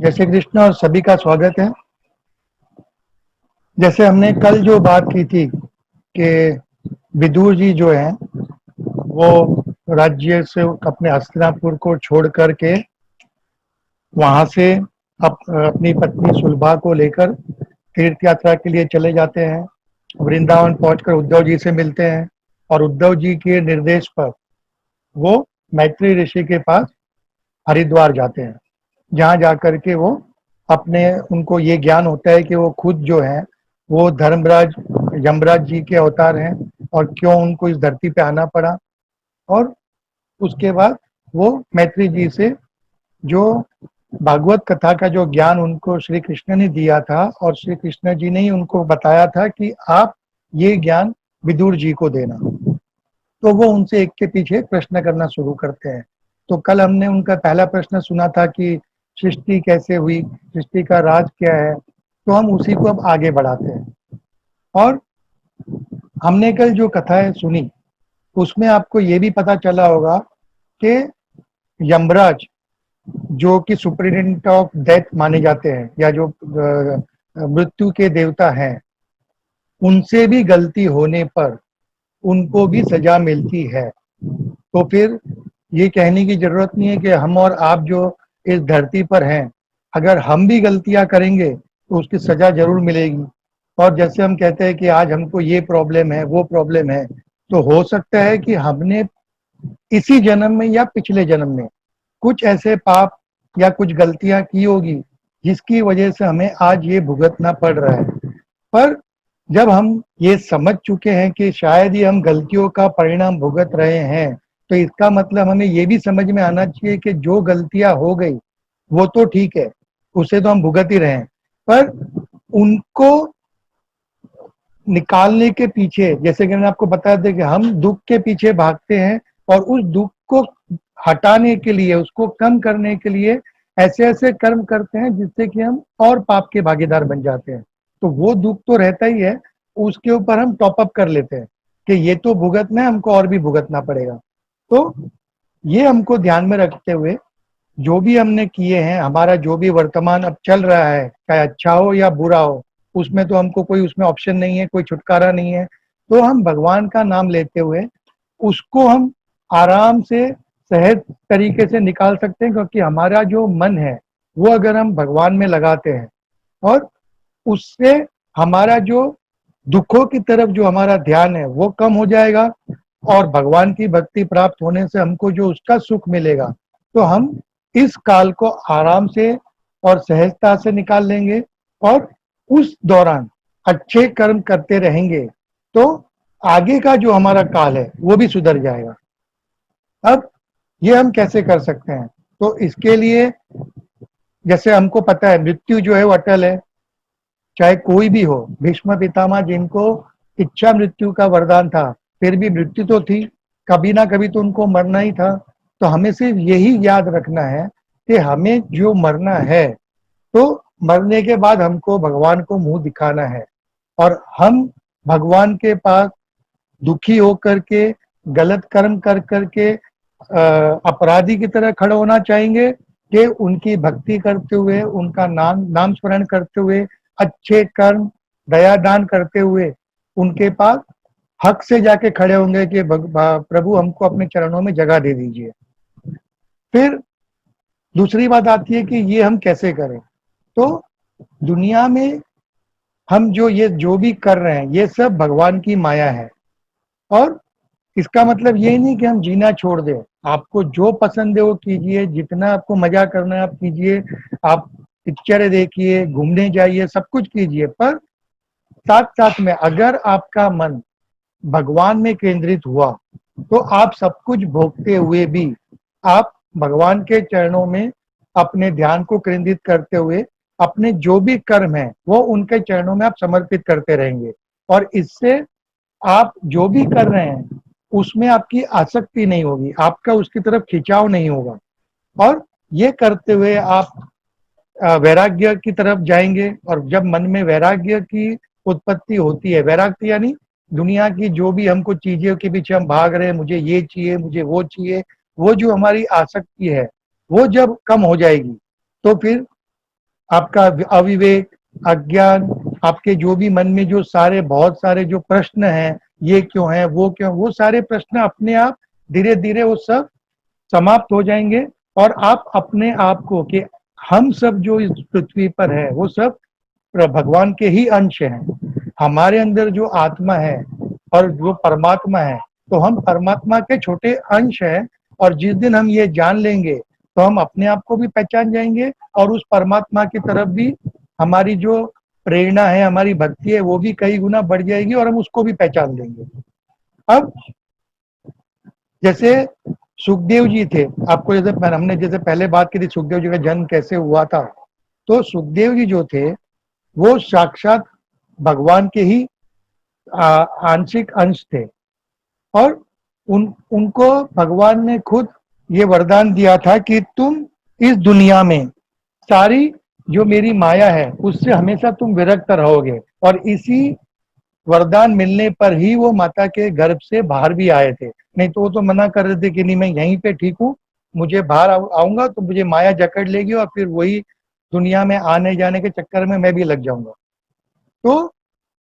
जय श्री कृष्ण और सभी का स्वागत है। जैसे हमने कल जो बात की थी कि विदुर जी जो हैं वो राज्य से अपने हस्तिनापुर को छोड़ करके वहां से अपनी पत्नी सुलभा को लेकर तीर्थ यात्रा के लिए चले जाते हैं। वृंदावन पहुंचकर उद्धव जी से मिलते हैं और उद्धव जी के निर्देश पर वो मैत्री ऋषि के पास हरिद्वार जाते हैं, जहाँ जाकर के वो अपने उनको ये ज्ञान होता है कि वो खुद जो है वो धर्मराज यमराज जी के अवतार हैं और क्यों उनको इस धरती पे आना पड़ा। और उसके बाद वो मैत्री जी से जो भागवत कथा का जो ज्ञान उनको श्री कृष्ण ने दिया था और श्री कृष्ण जी ने ही उनको बताया था कि आप ये ज्ञान विदुर जी को देना, तो वो उनसे एक के पीछे एक प्रश्न करना शुरू करते हैं। तो कल हमने उनका पहला प्रश्न सुना था कि सृष्टि कैसे हुई, सृष्टि का राज क्या है। तो हम उसी को अब आगे बढ़ाते हैं और हमने कल जो कथाएं सुनी उसमें आपको ये भी पता चला होगा कि यमराज जो कि सुप्रिटेंडेंट ऑफ डेथ माने जाते हैं या जो मृत्यु के देवता हैं, उनसे भी गलती होने पर उनको भी सजा मिलती है। तो फिर ये कहने की जरूरत नहीं है कि हम और आप जो इस धरती पर हैं, अगर हम भी गलतियां करेंगे तो उसकी सजा जरूर मिलेगी। और जैसे हम कहते हैं कि आज हमको ये प्रॉब्लम है वो प्रॉब्लम है, तो हो सकता है कि हमने इसी जन्म में या पिछले जन्म में कुछ ऐसे पाप या कुछ गलतियां की होगी जिसकी वजह से हमें आज ये भुगतना पड़ रहा है। पर जब हम ये समझ चुके हैं कि शायद ही हम गलतियों का परिणाम भुगत रहे हैं, तो इसका मतलब हमें ये भी समझ में आना चाहिए कि जो गलतियां हो गई वो तो ठीक है, उसे तो हम भुगत ही रहे हैं, पर उनको निकालने के पीछे, जैसे कि मैंने आपको बताया था कि हम दुख के पीछे भागते हैं और उस दुख को हटाने के लिए, उसको कम करने के लिए ऐसे ऐसे कर्म करते हैं जिससे कि हम और पाप के भागीदार बन जाते हैं। तो वो दुख तो रहता ही है, उसके ऊपर हम टॉप अप कर लेते हैं कि ये तो भुगतना है, हमको और भी भुगतना पड़ेगा। तो ये हमको ध्यान में रखते हुए जो भी हमने किए हैं, हमारा जो भी वर्तमान अब चल रहा है, चाहे अच्छा हो या बुरा हो, उसमें तो हमको कोई उसमें ऑप्शन नहीं है, कोई छुटकारा नहीं है। तो हम भगवान का नाम लेते हुए उसको हम आराम से सहज तरीके से निकाल सकते हैं, क्योंकि हमारा जो मन है वो अगर हम भगवान में लगाते हैं और उससे हमारा जो दुखों की तरफ जो हमारा ध्यान है वो कम हो जाएगा और भगवान की भक्ति प्राप्त होने से हमको जो उसका सुख मिलेगा, तो हम इस काल को आराम से और सहजता से निकाल लेंगे और उस दौरान अच्छे कर्म करते रहेंगे तो आगे का जो हमारा काल है वो भी सुधर जाएगा। अब ये हम कैसे कर सकते हैं? तो इसके लिए जैसे हमको पता है मृत्यु जो है वो अटल है, चाहे कोई भी हो। भीष्म पितामह जिनको इच्छा मृत्यु का वरदान था, फिर भी मृत्यु तो थी, कभी ना कभी तो उनको मरना ही था। तो हमें सिर्फ यही याद रखना है कि हमें जो मरना है, तो मरने के बाद हमको भगवान को मुंह दिखाना है और हम भगवान के पास दुखी होकर के, गलत कर्म कर करके अपराधी की तरह खड़े होना चाहेंगे कि उनकी भक्ति करते हुए, उनका नाम स्मरण करते हुए, अच्छे कर्म दया दान करते हुए उनके पास हक से जाके खड़े होंगे कि प्रभु हमको अपने चरणों में जगह दे दीजिए। फिर दूसरी बात आती है कि ये हम कैसे करें। तो दुनिया में हम जो भी कर रहे हैं ये सब भगवान की माया है और इसका मतलब ये नहीं कि हम जीना छोड़ दें। आपको जो पसंद है वो कीजिए, जितना आपको मजा करना है आप कीजिए, आप पिक्चर देखिए, घूमने जाइए, सब कुछ कीजिए, पर साथ साथ में अगर आपका मन भगवान में केंद्रित हुआ तो आप सब कुछ भोगते हुए भी आप भगवान के चरणों में अपने ध्यान को केंद्रित करते हुए अपने जो भी कर्म है वो उनके चरणों में आप समर्पित करते रहेंगे और इससे आप जो भी कर रहे हैं उसमें आपकी आसक्ति नहीं होगी, आपका उसकी तरफ खिंचाव नहीं होगा और ये करते हुए आप वैराग्य की तरफ जाएंगे। और जब मन में वैराग्य की उत्पत्ति होती है, वैराग्य यानी दुनिया की जो भी हमको चीजों के पीछे हम भाग रहे हैं, मुझे ये चाहिए, मुझे वो चाहिए, वो जो हमारी आसक्ति है वो जब कम हो जाएगी तो फिर आपका अविवेक, अज्ञान, आपके जो भी मन में जो सारे बहुत सारे जो प्रश्न हैं, ये क्यों है, वो क्यों, वो सारे प्रश्न अपने आप धीरे धीरे वो सब समाप्त हो जाएंगे। और आप अपने आप को कि हम सब जो इस पृथ्वी पर है वो सब भगवान के ही अंश हैं। हमारे अंदर जो आत्मा है और जो परमात्मा है, तो हम परमात्मा के छोटे अंश हैं। और जिस दिन हम ये जान लेंगे तो हम अपने आप को भी पहचान जाएंगे और उस परमात्मा की तरफ भी हमारी जो प्रेरणा है, हमारी भक्ति है, वो भी कई गुना बढ़ जाएगी और हम उसको भी पहचान लेंगे। अब जैसे सुखदेव जी थे, आपको जैसे हमने जैसे पहले बात की थी सुखदेव जी का जन्म कैसे हुआ था, तो सुखदेव जी जो थे वो साक्षात भगवान के ही आंशिक अंश थे। और उनको भगवान ने खुद ये वरदान दिया था कि तुम इस दुनिया में सारी जो मेरी माया है उससे हमेशा तुम विरक्त रहोगे। और इसी वरदान मिलने पर ही वो माता के गर्भ से बाहर भी आए थे, नहीं तो वो तो मना कर रहे थे कि नहीं मैं यहीं पे ठीक हूँ, मुझे बाहर आऊंगा तो मुझे माया जकड़ लेगी और फिर वही दुनिया में आने जाने के चक्कर में मैं भी लग जाऊंगा। तो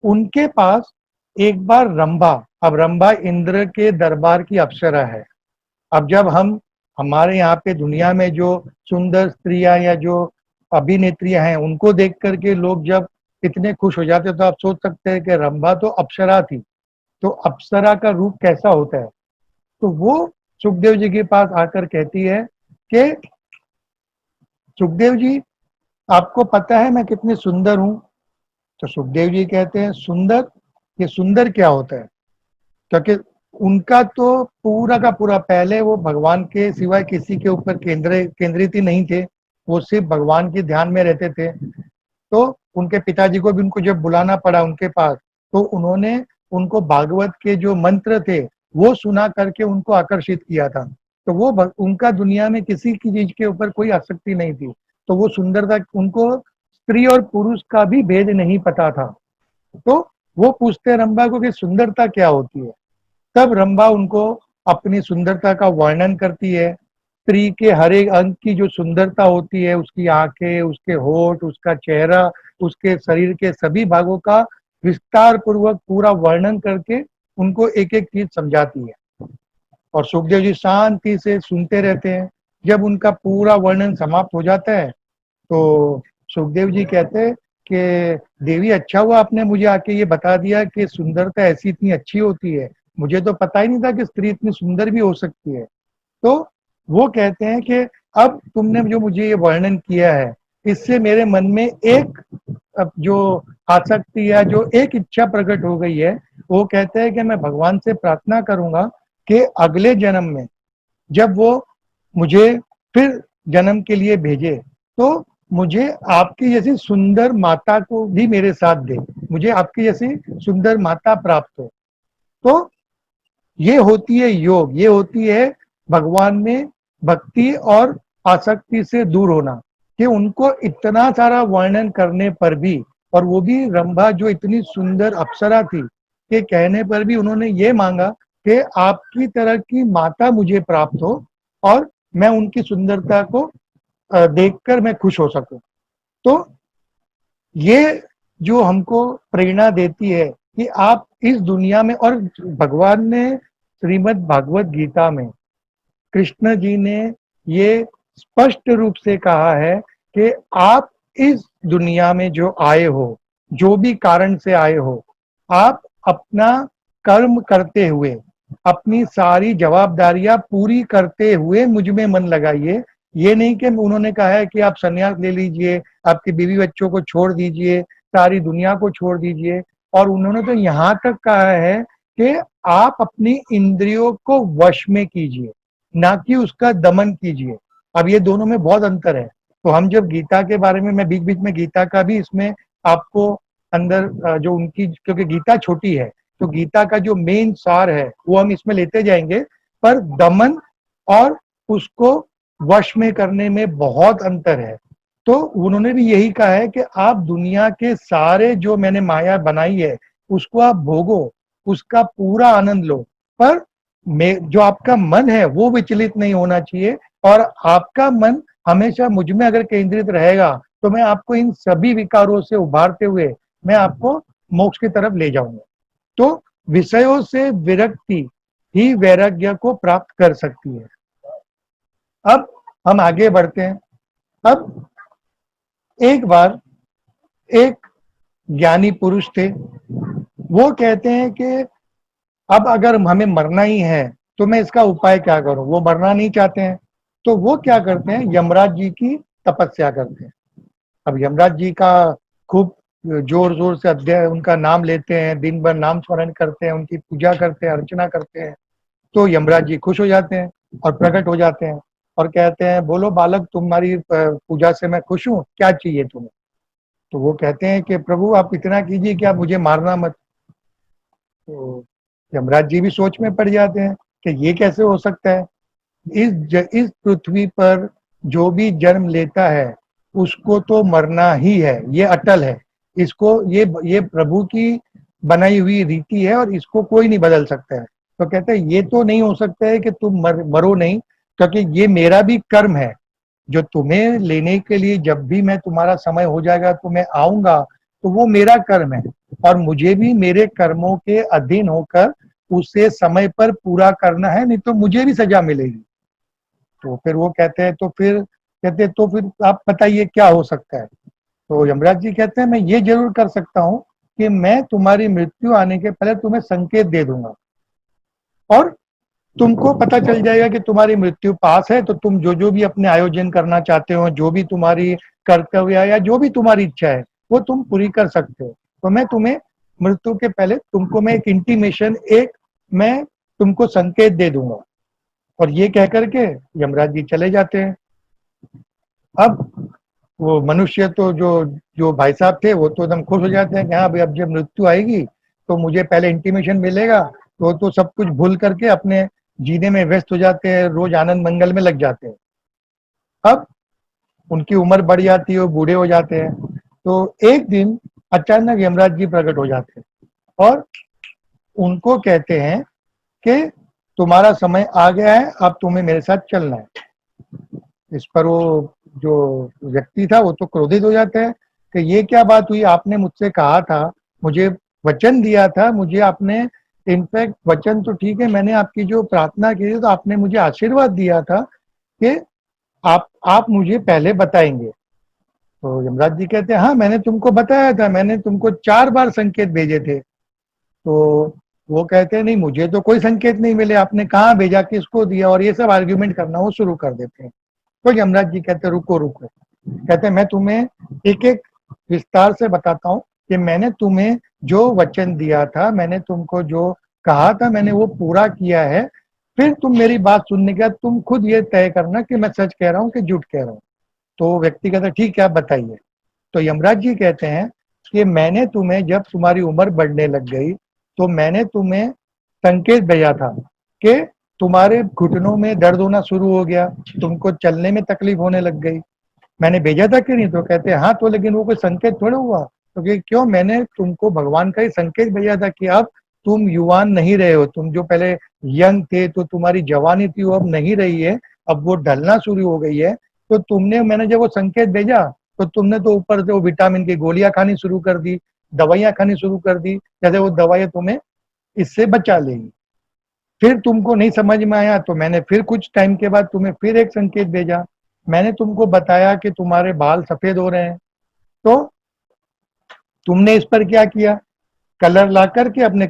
उनके पास एक बार रंभा, अब रंभा इंद्र के दरबार की अप्सरा है। अब जब हम हमारे यहाँ पे दुनिया में जो सुंदर स्त्रियां या जो अभिनेत्रियां हैं उनको देख करके लोग जब इतने खुश हो जाते हैं, तो आप सोच सकते हैं कि रंभा तो अप्सरा थी, तो अप्सरा का रूप कैसा होता है। तो वो सुखदेव जी के पास आकर कहती है कि सुखदेव जी, आपको पता है मैं कितनी सुंदर हूं। तो सुखदेव जी कहते हैं सुंदर, ये सुंदर क्या होता है, क्योंकि उनका तो पूरा का पूरा पहले वो भगवान के सिवाय किसी के ऊपर केंद्रित ही नहीं थे, वो सिर्फ भगवान के ध्यान में रहते थे। तो उनके पिताजी को भी उनको जब बुलाना पड़ा उनके पास, तो उन्होंने उनको भागवत के जो मंत्र थे वो सुना करके उनको आकर्षित किया था। तो वो उनका दुनिया में किसी की चीज के ऊपर कोई आसक्ति नहीं थी। तो वो सुंदरता, उनको स्त्री और पुरुष का भी भेद नहीं पता था। तो वो पूछते रंभा को कि सुंदरता क्या होती है। तब रंभा उनको अपनी सुंदरता का वर्णन करती है। स्त्री के हर एक अंग की जो सुंदरता होती है, उसकी आंखें, उसके होठ, उसका चेहरा, उसके शरीर के सभी भागों का विस्तार पूर्वक पूरा वर्णन करके उनको एक एक चीज समझाती है। और सुखदेव जी शांति से सुनते रहते हैं। जब उनका पूरा वर्णन समाप्त हो जाता है तो सुखदेव जी कहते हैं कि देवी, अच्छा हुआ आपने मुझे आके ये बता दिया कि सुंदरता ऐसी इतनी अच्छी होती है, मुझे तो पता ही नहीं था कि स्त्री इतनी सुंदर भी हो सकती है। तो वो कहते हैं कि अब तुमने जो मुझे ये वर्णन किया है, इससे मेरे मन में एक अब जो आसक्ति या जो एक इच्छा प्रकट हो गई है। वो कहते हैं कि मैं भगवान से प्रार्थना करूंगा कि अगले जन्म में जब वो मुझे फिर जन्म के लिए भेजे, तो मुझे आपकी जैसी सुंदर माता को भी मेरे साथ दे, मुझे आपकी जैसी सुंदर माता प्राप्त हो। तो ये होती है योग, ये होती है भगवान में भक्ति और आसक्ति से दूर होना। कि उनको इतना सारा वर्णन करने पर भी, और वो भी रंभा जो इतनी सुंदर अप्सरा थी, के कहने पर भी उन्होंने ये मांगा कि आपकी तरह की माता मुझे प्राप्त हो और मैं उनकी सुंदरता को देखकर मैं खुश हो सकूं। तो ये जो हमको प्रेरणा देती है कि आप इस दुनिया में, और भगवान ने श्रीमद् भागवत गीता में कृष्ण जी ने ये स्पष्ट रूप से कहा है कि आप इस दुनिया में जो आए हो, जो भी कारण से आए हो, आप अपना कर्म करते हुए, अपनी सारी जवाबदारियां पूरी करते हुए मुझ में मन लगाइए। ये नहीं कि उन्होंने कहा है कि आप संन्यास ले लीजिए, आपके बीवी बच्चों को छोड़ दीजिए, सारी दुनिया को छोड़ दीजिए। और उन्होंने तो यहाँ तक कहा है कि आप अपनी इंद्रियों को वश में कीजिए, ना कि उसका दमन कीजिए। अब ये दोनों में बहुत अंतर है। तो हम जब गीता के बारे में, मैं बीच बीच में गीता का भी इसमें आपको अंदर जो उनकी, क्योंकि गीता छोटी है तो गीता का जो मेन सार है वो हम इसमें लेते जाएंगे, पर दमन और उसको वश में करने में बहुत अंतर है। तो उन्होंने भी यही कहा है कि आप दुनिया के सारे जो मैंने माया बनाई है उसको आप भोगो, उसका पूरा आनंद लो, पर जो आपका मन है वो विचलित नहीं होना चाहिए। और आपका मन हमेशा मुझ में अगर केंद्रित रहेगा तो मैं आपको इन सभी विकारों से उभारते हुए मैं आपको मोक्ष की तरफ ले जाऊंगा। तो विषयों से विरक्ति ही वैराग्य को प्राप्त कर सकती है। अब हम आगे बढ़ते हैं। अब एक बार एक ज्ञानी पुरुष थे, वो कहते हैं कि अब अगर हमें मरना ही है तो मैं इसका उपाय क्या करूं। वो मरना नहीं चाहते हैं, तो वो क्या करते हैं, यमराज जी की तपस्या करते हैं। अब यमराज जी का खूब जोर जोर से अध्यय उनका नाम लेते हैं, दिन भर नाम स्मरण करते हैं, उनकी पूजा करते हैं, अर्चना करते हैं। तो यमराज जी खुश हो जाते हैं और प्रकट हो जाते हैं और कहते हैं, बोलो बालक, तुम्हारी पूजा से मैं खुश हूँ, क्या चाहिए तुम्हें। तो वो कहते हैं कि प्रभु आप इतना कीजिए कि आप मुझे मारना मत। तो यमराज जी भी सोच में पड़ जाते हैं कि ये कैसे हो सकता है। इस पृथ्वी पर जो भी जन्म लेता है उसको तो मरना ही है, ये अटल है। इसको ये प्रभु की बनाई हुई रीति है और इसको कोई नहीं बदल सकता है। तो कहते हैं ये तो नहीं हो सकता है कि तुम मरो नहीं, क्योंकि ये मेरा भी कर्म है। जो तुम्हें लेने के लिए जब भी मैं तुम्हारा समय हो जाएगा तो मैं आऊंगा, तो वो मेरा कर्म है और मुझे भी मेरे कर्मों के अधीन होकर उसे समय पर पूरा करना है, नहीं तो मुझे भी सजा मिलेगी। तो फिर वो कहते हैं, तो फिर आप बताइए क्या हो सकता है। तो यमराज जी कहते हैं, मैं ये जरूर कर सकता हूँ कि मैं तुम्हारी मृत्यु आने के पहले तुम्हें संकेत दे दूंगा और तुमको पता चल जाएगा कि तुम्हारी मृत्यु पास है। तो तुम जो जो भी अपने आयोजन करना चाहते हो, जो भी तुम्हारी कर्तव्य या जो भी तुम्हारी इच्छा है, वो तुम पूरी कर सकते हो। तो मैं तुम्हें मृत्यु के पहले तुमको मैं एक इंटीमेशन, मैं तुमको संकेत दे दूंगा। और ये कह करके यमराज जी चले जाते हैं। अब वो मनुष्य तो जो जो भाई साहब थे वो तो एकदम खुश हो जाते हैं कि हाँ भाई, अब जब मृत्यु आएगी तो मुझे पहले इंटीमेशन मिलेगा। तो सब कुछ भूल करके अपने जीने में व्यस्त हो जाते हैं, रोज आनंद मंगल में लग जाते हैं। अब उनकी उम्र बढ़ जाती है, वो बूढ़े हो जाते हैं। तो एक दिन अचानक यमराज जी प्रकट हो जाते हैं और उनको कहते हैं कि तुम्हारा समय आ गया है, अब तुम्हें मेरे साथ चलना है। इस पर वो जो व्यक्ति था वो तो क्रोधित हो जाता है कि ये क्या बात हुई, आपने मुझसे कहा था, मुझे वचन दिया था, मुझे आपने, इनफैक्ट वचन तो ठीक है, मैंने आपकी जो प्रार्थना की थी तो आपने मुझे आशीर्वाद दिया था कि आप मुझे पहले बताएंगे। तो यमराज जी कहते हैं, हाँ मैंने तुमको बताया था, मैंने तुमको 4 बार संकेत भेजे थे। तो वो कहते हैं, नहीं मुझे तो कोई संकेत नहीं मिले, आपने कहाँ भेजा, किसको दिया, और ये सब आर्ग्यूमेंट करना वो शुरू कर देते हैं। तो यमराज जी कहते हैं, रुको रुको। कहते हैं, मैं तुम्हें एक एक विस्तार से बताता हूँ कि मैंने तुम्हें जो वचन दिया था, मैंने तुमको जो कहा था, मैंने वो पूरा किया है। फिर तुम मेरी बात सुनने के बाद तुम खुद ये तय करना कि मैं सच कह रहा हूँ कि झूठ कह रहा हूँ। तो व्यक्ति कहता है, ठीक है आप बताइए। तो यमराज जी कहते हैं कि मैंने तुम्हें, जब तुम्हारी उम्र बढ़ने लग गई तो मैंने तुम्हें संकेत भेजा था कि तुम्हारे घुटनों में दर्द होना शुरू हो गया, तुमको चलने में तकलीफ होने लग गई। मैंने भेजा था कि नहीं। तो कहते हैं, हाँ तो लेकिन वो कोई संकेत थोड़ा हुआ। तो क्यों, मैंने तुमको भगवान का ही संकेत भेजा था कि अब तुम युवान नहीं रहे हो, तुम जो पहले यंग थे तो तुम्हारी जवानी थी वो अब नहीं रही है, अब वो ढलना शुरू हो गई है। तो मैंने जब वो संकेत भेजा तो तुमने तो ऊपर से वो विटामिन की गोलियां खानी शुरू कर दी, दवाइयां खानी शुरू कर दी, जैसे वो दवाइयां तुम्हें इससे बचा लेगी। फिर तुमको नहीं समझ में आया तो मैंने फिर कुछ टाइम के बाद तुम्हें फिर एक संकेत भेजा। मैंने तुमको बताया कि तुम्हारे बाल सफेद हो रहे हैं। तो तुमने इस पर क्या किया, कलर ला करके अपने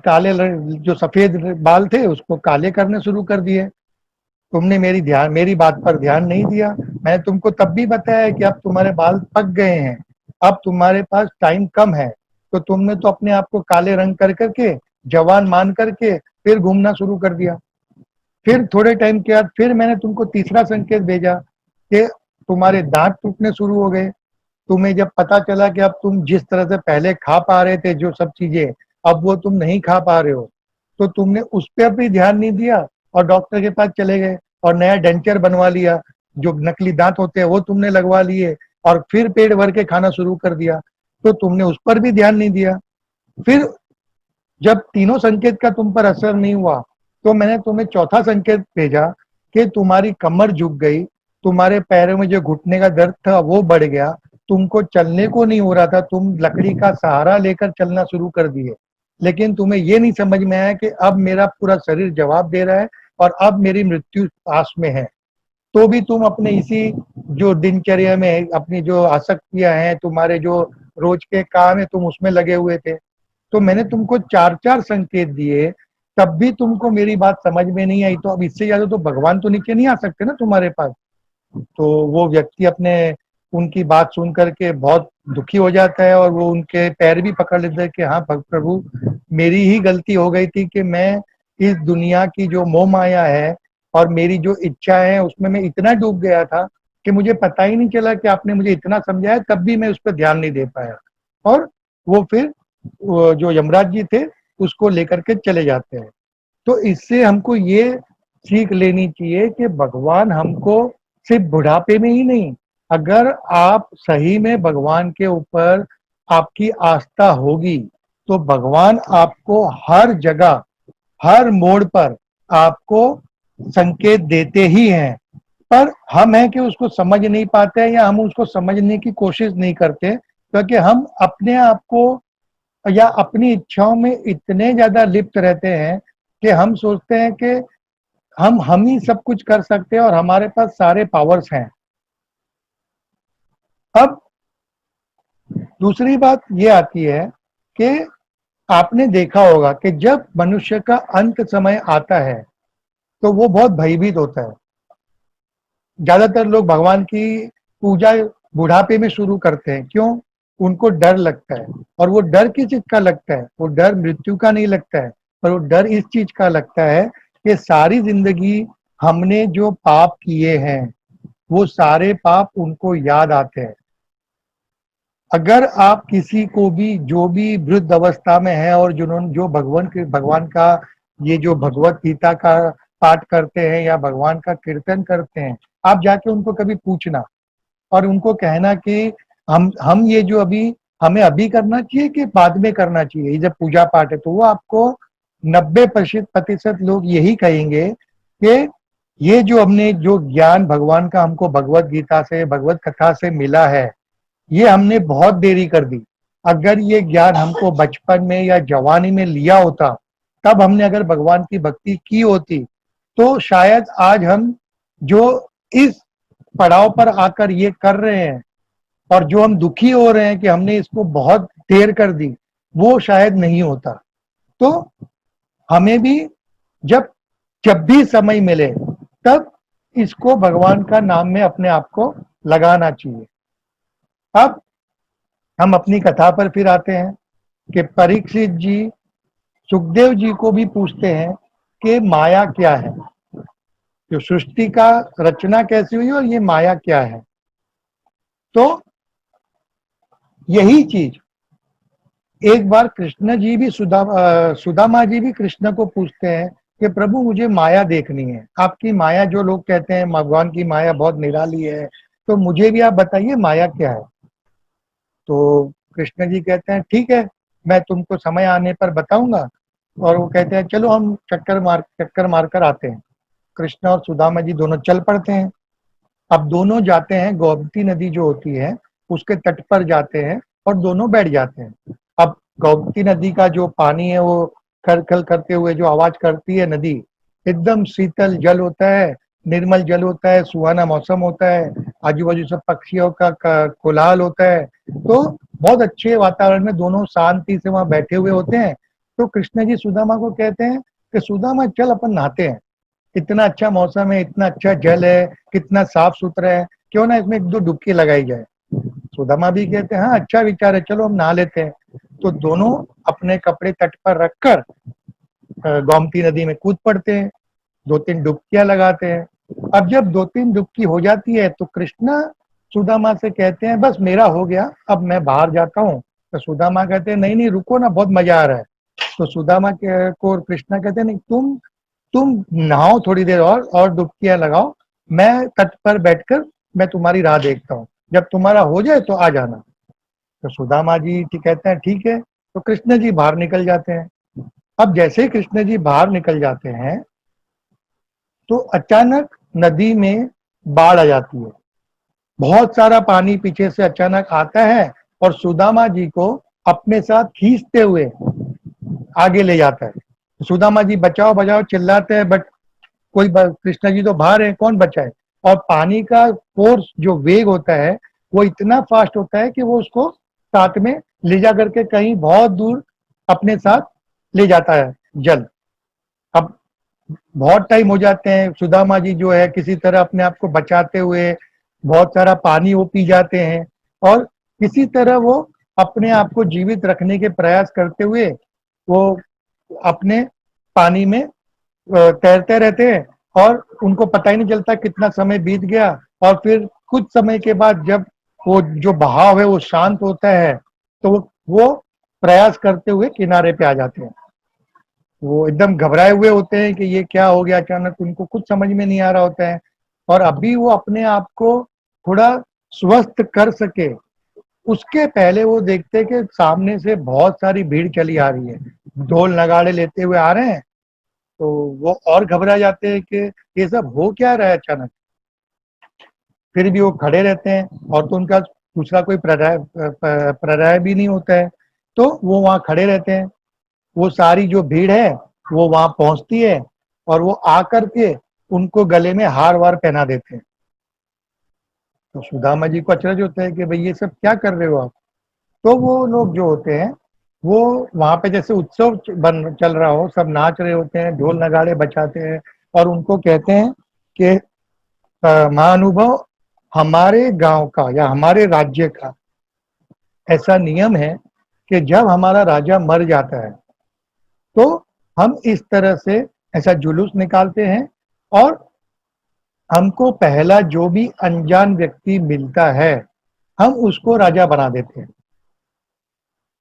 जो सफेद बाल थे उसको काले करने शुरू कर दिए। तुमने मेरी बात पर ध्यान नहीं दिया। मैंने तुमको तब भी बताया कि अब तुम्हारे बाल पक गए हैं, अब तुम्हारे पास टाइम कम है। तो तुमने तो अपने आप को काले रंग कर करके, जवान मान करके फिर घूमना शुरू कर दिया। फिर थोड़े टाइम के बाद फिर मैंने तुमको तीसरा संकेत भेजा कि तुम्हारे दांत टूटने शुरू हो गए। तुम्हें जब पता चला कि अब तुम जिस तरह से पहले खा पा रहे थे जो सब चीजें, अब वो तुम नहीं खा पा रहे हो, तो तुमने उस पर भी ध्यान नहीं दिया और डॉक्टर के पास चले गए और नया डेंचर बनवा लिया, जो नकली दांत होते हैं वो तुमने लगवा लिए और फिर पेट भर के खाना शुरू कर दिया। तो तुमने उस पर भी ध्यान नहीं दिया। फिर जब तीनों संकेत का तुम पर असर नहीं हुआ तो मैंने तुम्हें चौथा संकेत भेजा कि तुम्हारी कमर झुक गई, तुम्हारे पैरों में जो घुटने का दर्द था वो बढ़ गया, तुमको चलने को नहीं हो रहा था, तुम लकड़ी का सहारा लेकर चलना शुरू कर दिए, लेकिन तुम्हें ये नहीं समझ में आया कि अब मेरा पूरा शरीर जवाब दे रहा है और अब मेरी मृत्यु पास में है, तो भी तुम अपने इसी जो दिनचर्या में अपनी जो आसक्तियां हैं, तुम्हारे जो रोज के काम है, तुम उसमें लगे हुए थे। तो मैंने तुमको 4-4 संकेत दिए, तब भी तुमको मेरी बात समझ में नहीं आई, तो अब इससे ज्यादा तो भगवान तो नीचे नहीं आ सकते ना तुम्हारे पास। तो वो व्यक्ति अपने उनकी बात सुन करके बहुत दुखी हो जाता है और वो उनके पैर भी पकड़ लेता है कि हाँ प्रभु, मेरी ही गलती हो गई थी कि मैं इस दुनिया की जो मोह माया है और मेरी जो इच्छा है उसमें मैं इतना डूब गया था कि मुझे पता ही नहीं चला कि आपने मुझे इतना समझाया, तब भी मैं उस पर ध्यान नहीं दे पाया। और वो फिर जो यमराज जी थे उसको लेकर के चले जाते हैं। तो इससे हमको ये सीख लेनी चाहिए कि भगवान हमको सिर्फ बुढ़ापे में ही नहीं, अगर आप सही में भगवान के ऊपर आपकी आस्था होगी तो भगवान आपको हर जगह, हर मोड़ पर आपको संकेत देते ही हैं। पर हम हैं कि उसको समझ नहीं पाते हैं या हम उसको समझने की कोशिश नहीं करते, क्योंकि हम अपने आप को या अपनी इच्छाओं में इतने ज्यादा लिप्त रहते हैं कि हम सोचते हैं कि हम ही सब कुछ कर सकते हैं और हमारे पास सारे पावर्स हैं। अब दूसरी बात ये आती है कि आपने देखा होगा कि जब मनुष्य का अंत समय आता है तो वो बहुत भयभीत होता है। ज्यादातर लोग भगवान की पूजा बुढ़ापे में शुरू करते हैं, क्यों? उनको डर लगता है। और वो डर किस चीज का लगता है? वो डर मृत्यु का नहीं लगता है, पर वो डर इस चीज का लगता है कि सारी जिंदगी हमने जो पाप किए हैं वो सारे पाप उनको याद आते हैं। अगर आप किसी को भी, जो भी वृद्ध अवस्था में है और जिन्होंने जो भगवान का ये जो भगवत गीता का पाठ करते हैं या भगवान का कीर्तन करते हैं, आप जाके उनको कभी पूछना और उनको कहना कि हम ये जो अभी हमें अभी करना चाहिए कि बाद में करना चाहिए, ये जब पूजा पाठ है, तो वो आपको 90% लोग यही कहेंगे कि ये जो हमने जो ज्ञान भगवान का हमको भगवत गीता से, भगवत कथा से मिला है, ये हमने बहुत देरी कर दी। अगर ये ज्ञान हमको बचपन में या जवानी में लिया होता, तब हमने अगर भगवान की भक्ति की होती, तो शायद आज हम जो इस पड़ाव पर आकर ये कर रहे हैं और जो हम दुखी हो रहे हैं कि हमने इसको बहुत देर कर दी, वो शायद नहीं होता। तो हमें भी जब जब भी समय मिले तब इसको भगवान का नाम में अपने आप को लगाना चाहिए। अब हम अपनी कथा पर फिर आते हैं कि परीक्षित जी सुखदेव जी को भी पूछते हैं कि माया क्या है, जो सृष्टि का रचना कैसी हुई और ये माया क्या है। तो यही चीज एक बार कृष्ण जी भी सुदामा जी भी कृष्ण को पूछते हैं कि प्रभु मुझे माया देखनी है, आपकी माया, जो लोग कहते हैं भगवान की माया बहुत निराली है, तो मुझे भी आप बताइए माया क्या है। तो कृष्ण जी कहते हैं ठीक है, मैं तुमको समय आने पर बताऊंगा। और वो कहते हैं चलो हम चक्कर मार कर आते हैं। कृष्ण और सुदामा जी दोनों चल पड़ते हैं। अब दोनों जाते हैं, गोमती नदी जो होती है उसके तट पर जाते हैं और दोनों बैठ जाते हैं। अब गोमती नदी का जो पानी है वो खल खल करते हुए जो आवाज करती है नदी, एकदम शीतल जल होता है, निर्मल जल होता है, सुहाना मौसम होता है, आजू बाजू सब पक्षियों का कोलाहल होता है। तो बहुत अच्छे वातावरण में दोनों शांति से वहां बैठे हुए होते हैं। तो कृष्ण जी सुदामा को कहते हैं कि सुदामा चल अपन नहाते हैं, इतना अच्छा मौसम है, इतना अच्छा जल है, कितना साफ सुथरा है, क्यों ना इसमें एक दो डुबकी लगाई जाए। सुदामा भी कहते हैं हाँ अच्छा विचार है, चलो हम नहा लेते हैं। तो दोनों अपने कपड़े तट पर रखकर गोमती नदी में कूद पड़ते हैं, 2-3 डुबकियां लगाते हैं। अब जब 2-3 डुबकी हो जाती है तो कृष्णा सुदामा से कहते हैं बस मेरा हो गया, अब मैं बाहर जाता हूँ। तो सुदामा कहते हैं नहीं नहीं रुको ना, बहुत मजा आ रहा है। तो सुदामा को कृष्णा कहते हैं नहीं, तुम नहाओ थोड़ी देर और डुबकियां लगाओ, मैं तट पर बैठकर मैं तुम्हारी राह देखता हूँ, जब तुम्हारा हो जाए तो आ जाना। तो सुदामा जी कहते हैं ठीक है। तो कृष्ण जी बाहर निकल जाते हैं। अब जैसे ही कृष्ण जी बाहर निकल जाते हैं तो अचानक नदी में बाढ़ आ जाती है। बहुत सारा पानी पीछे से अचानक आता है और सुदामा जी को अपने साथ खींचते हुए आगे ले जाता है। सुदामा जी बचाओ बचाओ चिल्लाते हैं, बट कृष्ण जी तो बाहर है, कौन बचाए। और पानी का फोर्स जो वेग होता है वो इतना फास्ट होता है कि वो उसको साथ में ले जा करके कहीं बहुत दूर अपने साथ ले जाता है जल। अब बहुत टाइम हो जाते हैं, सुदामा जी जो है किसी तरह अपने आप को बचाते हुए बहुत सारा पानी वो पी जाते हैं और किसी तरह वो अपने आप को जीवित रखने के प्रयास करते हुए वो अपने पानी में तैरते रहते हैं और उनको पता ही नहीं चलता कितना समय बीत गया। और फिर कुछ समय के बाद जब वो जो बहाव है वो शांत होता है तो वो प्रयास करते हुए किनारे पे आ जाते हैं। वो एकदम घबराए हुए होते हैं कि ये क्या हो गया अचानक, उनको कुछ समझ में नहीं आ रहा होता है। और अभी वो अपने आप को थोड़ा स्वस्थ कर सके उसके पहले वो देखते हैं कि सामने से बहुत सारी भीड़ चली आ रही है, ढोल नगाड़े लेते हुए आ रहे हैं। तो वो और घबरा जाते हैं कि ये सब हो क्या रहा है अचानक। फिर भी वो खड़े रहते हैं और तो उनका दूसरा कोई प्रराय भी नहीं होता है, तो वो वहाँ खड़े रहते हैं। वो सारी जो भीड़ है वो वहां पहुंचती है और वो आकर के उनको गले में हार वार पहना देते हैं। तो सुदामा जी को अचरज होता है कि भाई ये सब क्या कर रहे हो आप। तो वो लोग जो होते हैं वो वहां पे जैसे उत्सव बन चल रहा हो, सब नाच रहे होते हैं, ढोल नगाड़े बजाते हैं और उनको कहते हैं कि महानुभव, हमारे गांव का या हमारे राज्य का ऐसा नियम है कि जब हमारा राजा मर जाता है तो हम इस तरह से ऐसा जुलूस निकालते हैं और हमको पहला जो भी अनजान व्यक्ति मिलता है हम उसको राजा बना देते हैं।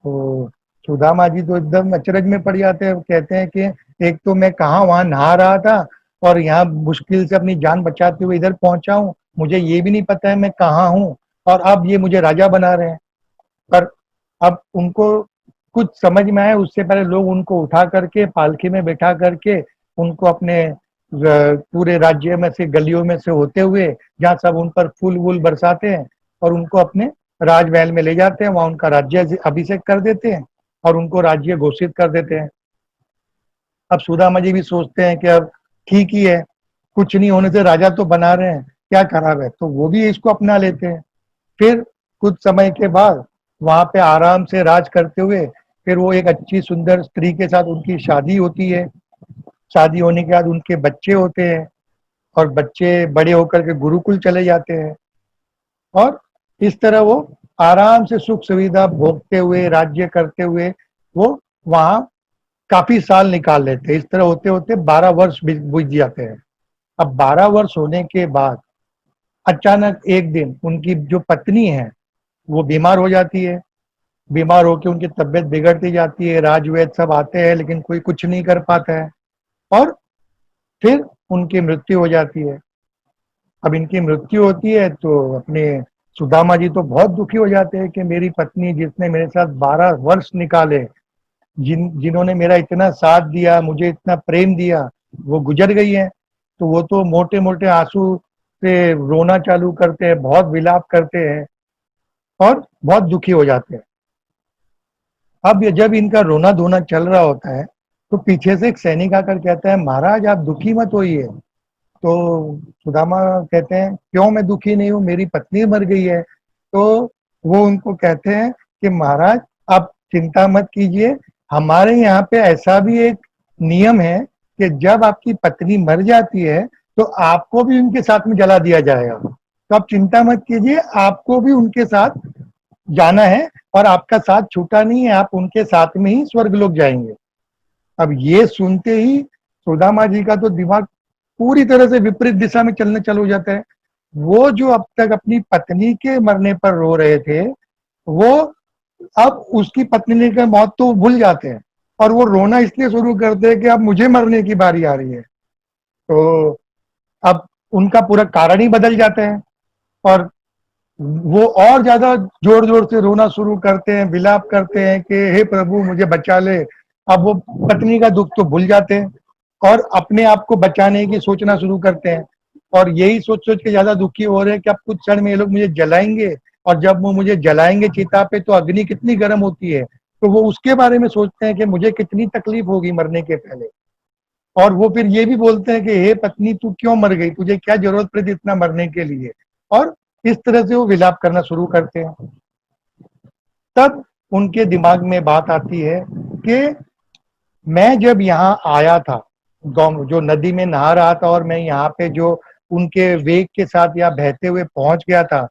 तो सुदामा जी तो एकदम अचरज में पड़ जाते हैं, कहते हैं कि एक तो मैं कहाँ वहां नहा रहा था और यहाँ मुश्किल से अपनी जान बचाते हुए इधर पहुंचा हूँ, मुझे ये भी नहीं पता है मैं कहाँ हूँ और अब ये मुझे राजा बना रहे हैं। पर अब उनको कुछ समझ में आए उससे पहले लोग उनको उठा करके पालकी में बैठा करके उनको अपने पूरे राज्य में से गलियों में से होते हुए जहाँ सब उन पर फूल वूल बरसाते हैं और उनको अपने राजमहल में ले जाते हैं, वहां उनका राज्य अभिषेक कर देते हैं और उनको राज्य घोषित कर देते हैं। अब सुदामा जी भी सोचते हैं कि अब ठीक ही है, कुछ नहीं होने से राजा तो बना रहे हैं, क्या खराब है, तो वो भी इसको अपना लेते हैं। फिर कुछ समय के बाद वहां पे आराम से राज करते हुए फिर वो एक अच्छी सुंदर स्त्री के साथ उनकी शादी होती है। शादी होने के बाद उनके बच्चे होते हैं और बच्चे बड़े होकर के गुरुकुल चले जाते हैं और इस तरह वो आराम से सुख सुविधा भोगते हुए राज्य करते हुए वो वहां काफी साल निकाल लेते हैं। इस तरह होते होते 12 वर्ष बीत जाते हैं। अब 12 वर्ष होने के बाद अचानक एक दिन उनकी जो पत्नी है वो बीमार हो जाती है। बीमार होकर उनकी तबीयत बिगड़ती जाती है, राजवैद्य सब आते हैं लेकिन कोई कुछ नहीं कर पाता है और फिर उनकी मृत्यु हो जाती है। अब इनकी मृत्यु होती है तो अपने सुदामा जी तो बहुत दुखी हो जाते हैं कि मेरी पत्नी जिसने मेरे साथ 12 वर्ष निकाले, जिन्होंने मेरा इतना साथ दिया, मुझे इतना प्रेम दिया, वो गुजर गई है। तो वो तो मोटे मोटे आंसू से रोना चालू करते हैं, बहुत विलाप करते हैं और बहुत दुखी हो जाते हैं। अब जब इनका रोना धोना चल रहा होता है तो पीछे से एक सैनिक आकर कहता है महाराज आप दुखी मत होइए। तो सुदामा कहते हैं क्यों मैं दुखी नहीं हूँ, मेरी पत्नी मर गई है। तो वो उनको कहते हैं कि महाराज आप चिंता मत कीजिए, हमारे यहाँ पे ऐसा भी एक नियम है कि जब आपकी पत्नी मर जाती है तो आपको भी उनके साथ में जला दिया जाएगा। तो आप चिंता मत कीजिए, आपको भी उनके साथ जाना है और आपका साथ छूटा नहीं है, आप उनके साथ में ही स्वर्ग लोग जाएंगे। अब ये सुनते ही सुदामा जी का तो दिमाग पूरी तरह से विपरीत दिशा में चलने चालू हो जाता है। वो जो अब तक अपनी पत्नी के मरने पर रो रहे थे वो अब उसकी पत्नी की मौत तो भूल जाते हैं और वो रोना इसलिए शुरू करते हैं कि अब मुझे मरने की बारी आ रही है। तो अब उनका पूरा कारण ही बदल जाता है और वो और ज्यादा जोर जोर से रोना शुरू करते हैं, विलाप करते हैं कि हे प्रभु मुझे बचा ले। अब वो पत्नी का दुख तो भूल जाते हैं और अपने आप को बचाने की सोचना शुरू करते हैं। और यही सोच सोच के ज्यादा दुखी हो रहे हैं कि अब कुछ क्षण में ये लोग मुझे जलाएंगे, और जब वो मुझे जलाएंगे चिता पे तो अग्नि कितनी गर्म होती है, तो वो उसके बारे में सोचते हैं कि मुझे कितनी तकलीफ होगी मरने के पहले। और वो फिर ये भी बोलते हैं कि हे पत्नी तू क्यों मर गई, तुझे क्या जरूरत पड़ी थी इतना मरने के लिए। और इस तरह से वो विलाप करना शुरू करते हैं। तब उनके दिमाग में बात आती है कि मैं जब यहाँ आया था, जो नदी में नहा रहा था, और मैं यहाँ पे जो उनके वेग के साथ या बहते हुए पहुंच गया था,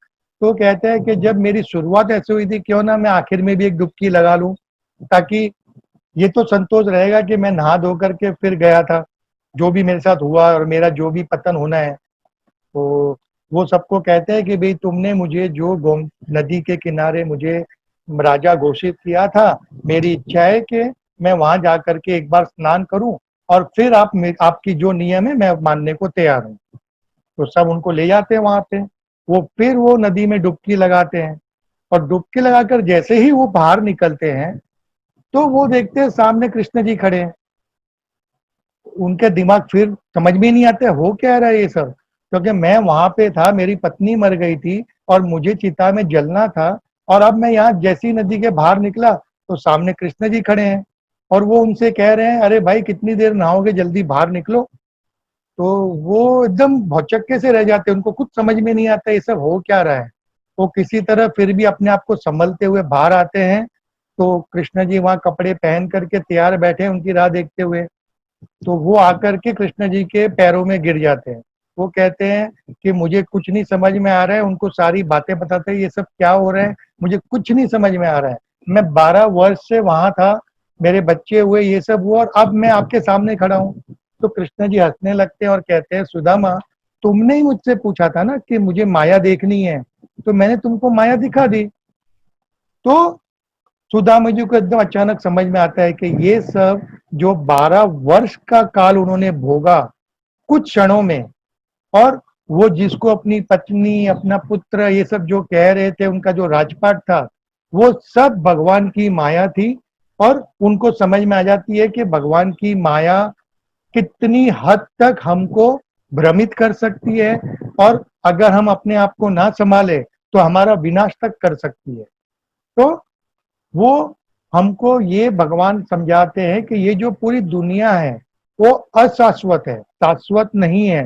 तो कहते हैं कि जब मेरी शुरुआत ऐसे हुई थी, क्यों ना मैं आखिर में भी एक डुबकी लगा लूं, ताकि ये तो संतोष रहेगा कि मैं नहा धो करके फिर गया था, जो भी मेरे साथ हुआ और मेरा जो भी पतन होना है। तो वो सबको कहते हैं कि भाई तुमने मुझे जो नदी के किनारे मुझे राजा घोषित किया था, मेरी इच्छा है कि मैं वहां जाकर के एक बार स्नान करूं, और फिर आपकी जो नियम है मैं मानने को तैयार हूँ। तो सब उनको ले जाते हैं वहां पे। वो फिर वो नदी में डुबकी लगाते हैं, और डुबकी लगाकर जैसे ही वो बाहर निकलते हैं, तो वो देखते हैं सामने कृष्ण जी खड़े हैं। उनके दिमाग फिर समझ में नहीं आता हो क्या रहा है ये सब, क्योंकि मैं वहां पे था, मेरी पत्नी मर गई थी और मुझे चिता में जलना था, और अब मैं यहाँ जैसी नदी के बाहर निकला तो सामने कृष्ण जी खड़े हैं, और वो उनसे कह रहे हैं अरे भाई कितनी देर नहाओगे, जल्दी बाहर निकलो। तो वो एकदम भौचक्के से रह जाते हैं, उनको कुछ समझ में नहीं आता ये सब हो क्या रहा है। वो किसी तरह फिर भी अपने आप को संभलते हुए बाहर आते हैं। तो कृष्ण जी वहां कपड़े पहन करके तैयार बैठे हैं उनकी राह देखते हुए। तो वो आकर के कृष्ण जी के पैरों में गिर जाते हैं। वो कहते हैं कि मुझे कुछ नहीं समझ में आ रहा है, उनको सारी बातें बताते हैं ये सब क्या हो रहा है, मुझे कुछ नहीं समझ में आ रहा है। मैं 12 वर्ष से वहां था, मेरे बच्चे हुए, ये सब हुआ, और अब मैं आपके सामने खड़ा हूँ। तो कृष्ण जी हंसने लगते हैं और कहते हैं सुदामा, तुमने ही मुझसे पूछा था ना कि मुझे माया देखनी है, तो मैंने तुमको माया दिखा दी। तो सुदामा जी को एकदम अचानक समझ में आता है कि ये सब जो 12 वर्ष का काल उन्होंने भोगा कुछ क्षणों में, और वो जिसको अपनी पत्नी अपना पुत्र ये सब जो कह रहे थे, उनका जो राजपाट था, वो सब भगवान की माया थी। और उनको समझ में आ जाती है कि भगवान की माया कितनी हद तक हमको भ्रमित कर सकती है, और अगर हम अपने आप को ना संभाले तो हमारा विनाश तक कर सकती है। तो वो हमको ये भगवान समझाते हैं कि ये जो पूरी दुनिया है वो अशाश्वत है, शाश्वत नहीं है,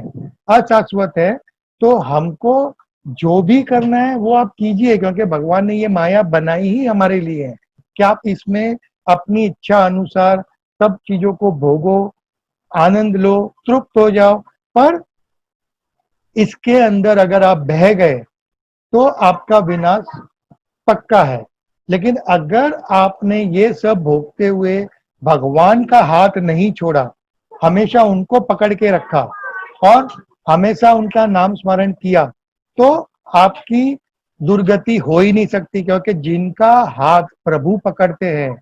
अशाश्वत है। तो हमको जो भी करना है वो आप कीजिए, क्योंकि भगवान ने ये माया बनाई ही हमारे लिए है कि आप इसमें अपनी इच्छा अनुसार सब चीजों को भोगो, आनंद लो, तृप्त हो जाओ। पर इसके अंदर अगर आप बह गए तो आपका विनाश पक्का है। लेकिन अगर आपने ये सब भोगते हुए भगवान का हाथ नहीं छोड़ा, हमेशा उनको पकड़ के रखा और हमेशा उनका नाम स्मरण किया, तो आपकी दुर्गति हो ही नहीं सकती, क्योंकि जिनका हाथ प्रभु पकड़ते हैं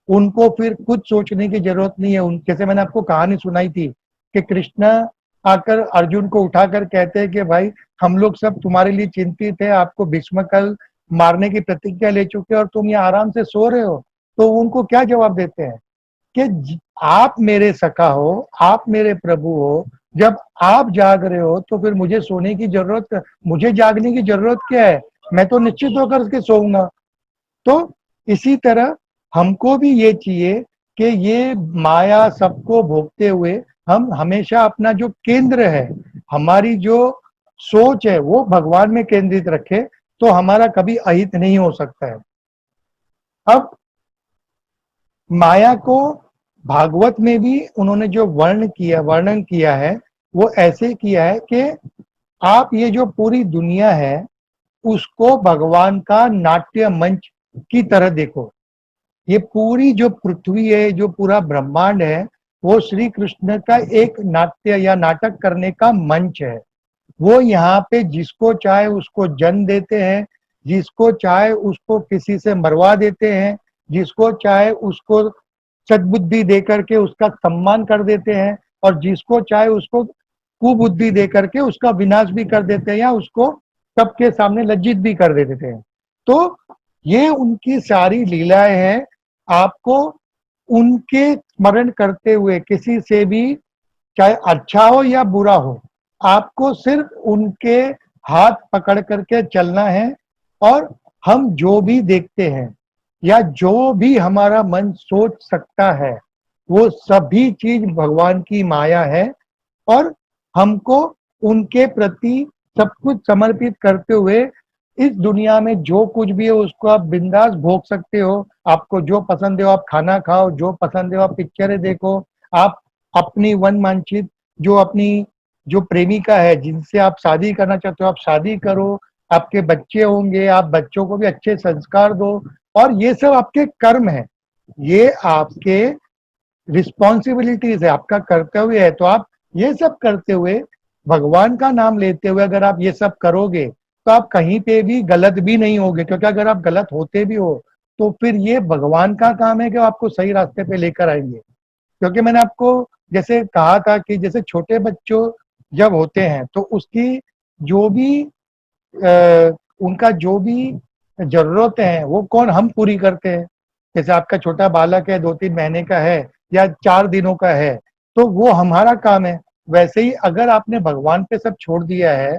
उनको फिर कुछ सोचने की जरूरत नहीं है। उन जैसे मैंने आपको कहानी सुनाई थी कि कृष्ण आकर अर्जुन को उठाकर कहते हैं कि भाई हम लोग सब तुम्हारे लिए चिंतित है, आपको भीष्म कल मारने की प्रतिज्ञा ले चुके हैं और तुम यहाँ आराम से सो रहे हो। तो उनको क्या जवाब देते हैं कि आप मेरे सखा हो, आप मेरे प्रभु हो, जब आप जाग रहे हो तो फिर मुझे सोने की जरूरत, मुझे जागने की जरूरत क्या है, मैं तो निश्चित होकर के सोऊंगा। तो इसी तरह हमको भी ये चाहिए कि ये माया सबको भोगते हुए हम हमेशा अपना जो केंद्र है, हमारी जो सोच है वो भगवान में केंद्रित रखे, तो हमारा कभी अहित नहीं हो सकता है। अब माया को भागवत में भी उन्होंने जो वर्णन किया है वो ऐसे किया है कि आप ये जो पूरी दुनिया है उसको भगवान का नाट्य मंच की तरह देखो। ये पूरी जो पृथ्वी है, जो पूरा ब्रह्मांड है, वो श्री कृष्ण का एक नाट्य या नाटक करने का मंच है। वो यहाँ पे जिसको चाहे उसको जन्म देते हैं, जिसको चाहे उसको किसी से मरवा देते हैं, जिसको चाहे उसको सद्बुद्धि दे करके उसका सम्मान कर देते हैं, और जिसको चाहे उसको कुबुद्धि दे करके उसका विनाश भी कर देते हैं, या उसको सबके सामने लज्जित भी कर देते हैं। तो ये उनकी सारी लीलाएं हैं। आपको उनके स्मरण करते हुए किसी से भी, चाहे अच्छा हो या बुरा हो, आपको सिर्फ उनके हाथ पकड़ करके चलना है और हम जो भी देखते हैं या जो भी हमारा मन सोच सकता है वो सभी चीज भगवान की माया है और हमको उनके प्रति सब कुछ समर्पित करते हुए इस दुनिया में जो कुछ भी है उसको आप बिंदास भोग सकते हो। आपको जो पसंद है आप खाना खाओ, जो पसंद है आप पिक्चरें देखो, आप अपनी मन वांछित जो अपनी जो प्रेमिका है जिनसे आप शादी करना चाहते हो आप शादी करो, आपके बच्चे होंगे आप बच्चों को भी अच्छे संस्कार दो और ये सब आपके कर्म है, ये आपके रिस्पॉन्सिबिलिटीज है, आपका कर्तव्य है। तो आप ये सब करते हुए भगवान का नाम लेते हुए अगर आप ये सब करोगे तो आप कहीं पे भी गलत भी नहीं होगे, क्योंकि अगर आप गलत होते भी हो तो फिर ये भगवान का काम है कि वो आपको सही रास्ते पे लेकर आएंगे। क्योंकि मैंने आपको जैसे कहा था कि जैसे छोटे बच्चों जब होते हैं तो उसकी जो भी उनका जो भी जरूरत है वो कौन हम पूरी करते हैं। जैसे आपका छोटा बालक है 2-3 महीने का है या 4 दिनों का है तो वो हमारा काम है। वैसे ही अगर आपने भगवान पे सब छोड़ दिया है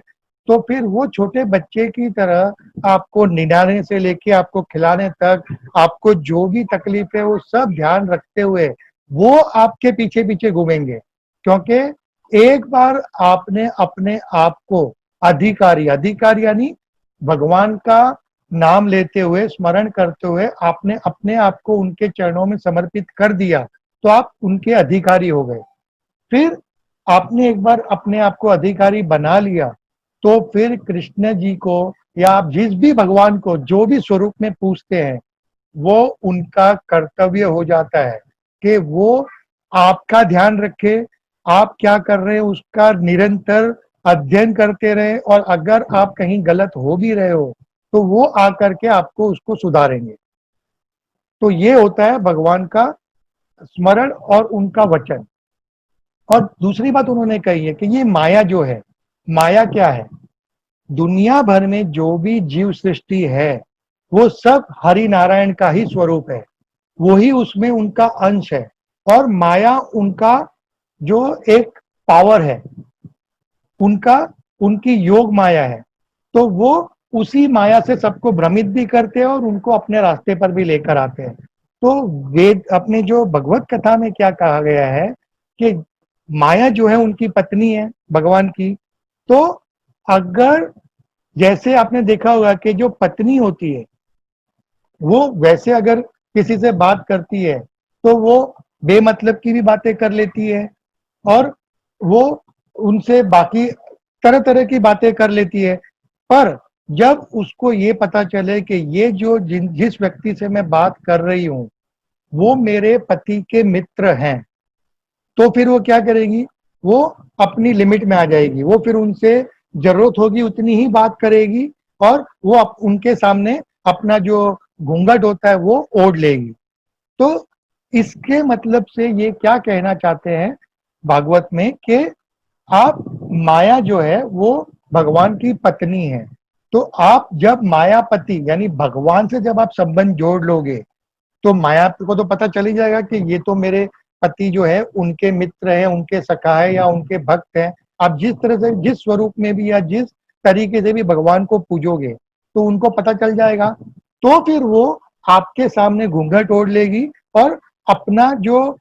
तो फिर वो छोटे बच्चे की तरह आपको निडालने से लेके आपको खिलाने तक आपको जो भी तकलीफ है वो सब ध्यान रखते हुए वो आपके पीछे पीछे घूमेंगे। क्योंकि एक बार आपने अपने आप को अधिकारी अधिकारी यानी भगवान का नाम लेते हुए स्मरण करते हुए आपने अपने आप को उनके चरणों में समर्पित कर दिया तो आप उनके अधिकारी हो गए। फिर आपने एक बार अपने आप को अधिकारी बना लिया तो फिर कृष्ण जी को या आप जिस भी भगवान को जो भी स्वरूप में पूछते हैं वो उनका कर्तव्य हो जाता है कि वो आपका ध्यान रखे, आप क्या कर रहे हैं उसका निरंतर अध्ययन करते रहे और अगर आप कहीं गलत हो भी रहे हो तो वो आकर के आपको उसको सुधारेंगे। तो ये होता है भगवान का स्मरण और उनका वचन। और दूसरी बात उन्होंने कही है कि ये माया जो है, माया क्या है? दुनिया भर में जो भी जीव सृष्टि है वो सब हरि नारायण का ही स्वरूप है, वही उसमें उनका अंश है और माया उनका जो एक पावर है, उनका उनकी योग माया है। तो वो उसी माया से सबको भ्रमित भी करते हैं और उनको अपने रास्ते पर भी लेकर आते हैं। तो वेद अपने जो भगवत कथा में क्या कहा गया है कि माया जो है उनकी पत्नी है भगवान की। तो अगर जैसे आपने देखा होगा कि जो पत्नी होती है वो वैसे अगर किसी से बात करती है तो वो बेमतलब की भी बातें कर लेती है और वो उनसे बाकी तरह तरह की बातें कर लेती है। पर जब उसको ये पता चले कि ये जो जिस व्यक्ति से मैं बात कर रही हूँ वो मेरे पति के मित्र हैं तो फिर वो क्या करेगी, वो अपनी लिमिट में आ जाएगी, वो फिर उनसे जरूरत होगी उतनी ही बात करेगी और वो उनके सामने अपना जो घूंघट होता है वो ओढ़ लेगी। तो इसके मतलब से ये क्या कहना चाहते हैं भागवत में कि आप माया जो है वो भगवान की पत्नी है। तो आप जब मायापति यानी भगवान से जब आप संबंध जोड़ लोगे तो माया को तो पता चल ही जाएगा कि ये तो मेरे पति जो है उनके मित्र हैं, उनके सखा है या उनके भक्त हैं। आप जिस तरह से जिस स्वरूप में भी या जिस तरीके से भी भगवान को पूजोगे तो उनको पता चल जाएगा। तो फिर वो आपके सामने घूंघट ओढ़ लेगी और अपना जो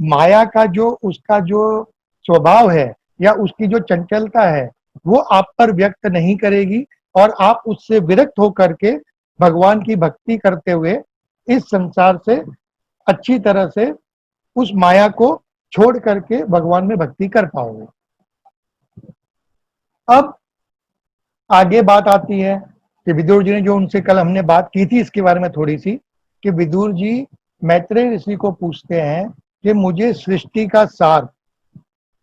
माया का जो उसका जो स्वभाव है या उसकी जो चंचलता है वो आप पर व्यक्त नहीं करेगी और आप उससे विरक्त होकर के भगवान की भक्ति करते हुए इस संसार से अच्छी तरह से उस माया को छोड़ करके भगवान में भक्ति कर पाओगे। अब आगे बात आती है कि विदुर जी ने जो उनसे कल हमने बात की थी इसके बारे में थोड़ी सी, कि विदुर जी मैत्रेय ऋषि को पूछते हैं कि मुझे सृष्टि का सार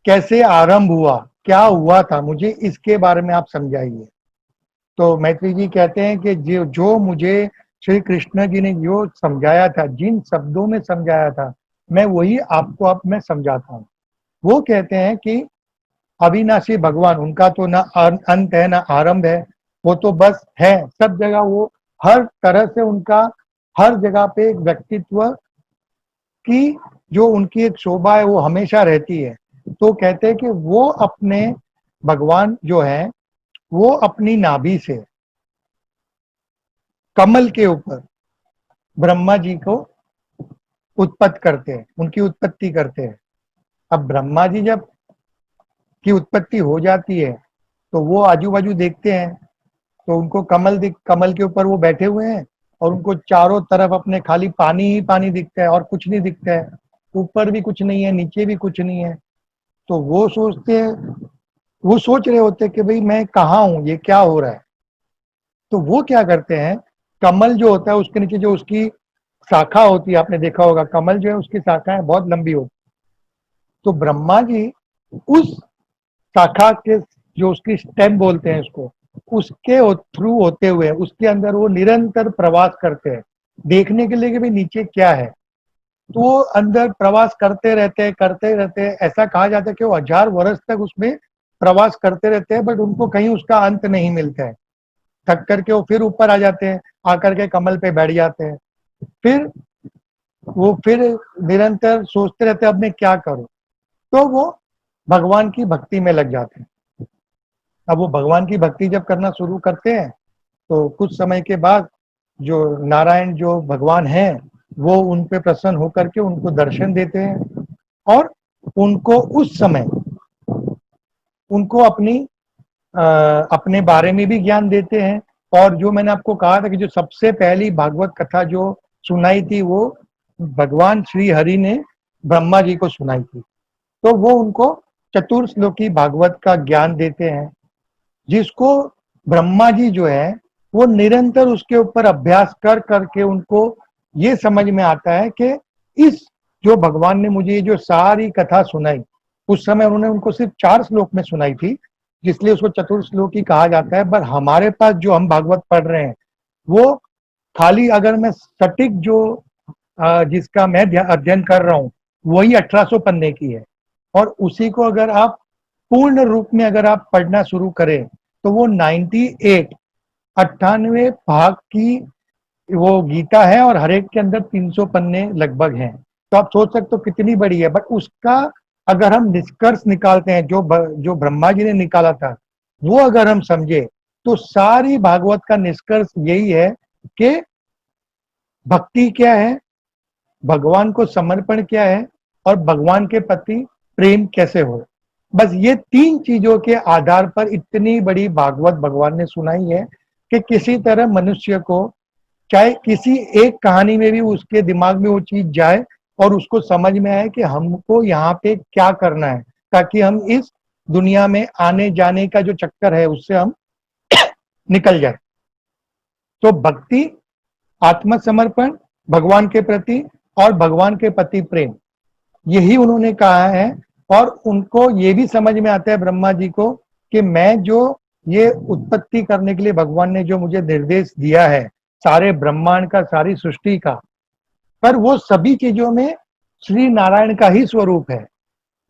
कैसे आरंभ हुआ, क्या हुआ था, मुझे इसके बारे में आप समझाइए। तो मैत्री जी कहते हैं कि जो मुझे श्री कृष्ण जी ने जो समझाया था, जिन शब्दों में समझाया था मैं वही आपको अब मैं समझाता हूँ। वो कहते हैं कि अविनाशी भगवान उनका तो ना अंत है ना आरंभ है, वो तो बस है सब जगह, वो हर तरह से उनका हर जगह पे एक व्यक्तित्व की जो उनकी एक शोभा है वो हमेशा रहती है। तो कहते हैं कि वो अपने भगवान जो है वो अपनी नाभि से कमल के ऊपर ब्रह्मा जी को उत्पत्ति करते हैं, उनकी उत्पत्ति करते हैं। अब ब्रह्मा जी जब की उत्पत्ति हो जाती है तो वो आजू बाजू देखते हैं, तो उनको कमल के ऊपर वो बैठे हुए हैं और उनको चारों तरफ अपने खाली पानी ही पानी दिखता है और कुछ नहीं दिखता है, ऊपर भी कुछ नहीं है, नीचे भी कुछ नहीं है। तो वो सोच रहे होते हैं कि भाई मैं कहाँ हूँ, ये क्या हो रहा है। तो वो क्या करते हैं, कमल जो होता है उसके नीचे जो उसकी शाखा होती है, आपने देखा होगा कमल जो है उसकी शाखाएं बहुत लंबी होती। तो ब्रह्मा जी उस शाखा के, जो उसकी स्टेम बोलते हैं उसको, उसके थ्रू होते हुए उसके अंदर वो निरंतर प्रवास करते हैं, देखने के लिए कि भाई नीचे क्या है। तो वो अंदर प्रवास करते रहते हैं। ऐसा कहा जाता है कि वो 1000 वर्ष तक उसमें प्रवास करते रहते हैं, बट उनको कहीं उसका अंत नहीं मिलता है। थक करके वो फिर ऊपर आ जाते हैं, आकर के कमल पे बैठ जाते हैं। फिर निरंतर सोचते रहते हैं अब मैं क्या करूं। तो वो भगवान की भक्ति में लग जाते हैं। अब वो भगवान की भक्ति जब करना शुरू करते हैं तो कुछ समय के बाद जो नारायण जो भगवान हैं वो उन पे प्रसन्न होकर के उनको दर्शन देते हैं और उनको उस समय उनको अपने बारे में भी ज्ञान देते हैं। और जो मैंने आपको कहा था कि जो सबसे पहली भागवत कथा जो सुनाई थी वो भगवान श्री हरि ने ब्रह्मा जी को सुनाई थी। तो वो उनको चतुर्श्लोकी भागवत का ज्ञान देते हैं, जिसको ब्रह्मा जी जो है वो निरंतर उसके ऊपर अभ्यास कर करके उनको ये समझ में आता है कि इस जो भगवान ने मुझे ये जो सारी कथा सुनाई, उस समय उन्होंने उनको सिर्फ 4 श्लोक में सुनाई थी, जिसलिए उसको चतुर्श्लोकी कहा जाता है। पर हमारे पास जो हम भागवत पढ़ रहे हैं वो खाली, अगर मैं सटीक जो जिसका मैं अध्ययन कर रहा हूँ वही 1800 पन्ने की है, और उसी को अगर आप पूर्ण रूप में अगर आप पढ़ना शुरू करें तो वो 98 भाग की वो गीता है और हर एक के अंदर 300 पन्ने लगभग हैं। तो आप सोच सकते हो कितनी बड़ी है। बट उसका अगर हम निष्कर्ष निकालते हैं जो ब्रह्मा जी ने निकाला था, वो अगर हम समझे तो सारी भागवत का निष्कर्ष यही है कि भक्ति क्या है, भगवान को समर्पण क्या है, और भगवान के प्रति प्रेम कैसे हो। बस ये 3 चीजों के आधार पर इतनी बड़ी भागवत भगवान ने सुनाई है कि किसी तरह मनुष्य को, चाहे किसी एक कहानी में भी उसके दिमाग में वो चीज जाए और उसको समझ में आए कि हमको यहाँ पे क्या करना है, ताकि हम इस दुनिया में आने जाने का जो चक्कर है उससे हम निकल जाए। तो भक्ति, आत्मसमर्पण भगवान के प्रति और भगवान के प्रति प्रेम, यही उन्होंने कहा है। और उनको ये भी समझ में आता है ब्रह्मा जी को कि मैं जो ये उत्पत्ति करने के लिए भगवान ने जो मुझे निर्देश दिया है सारे ब्रह्मांड का, सारी सृष्टि का, पर वो सभी चीजों में श्री नारायण का ही स्वरूप है,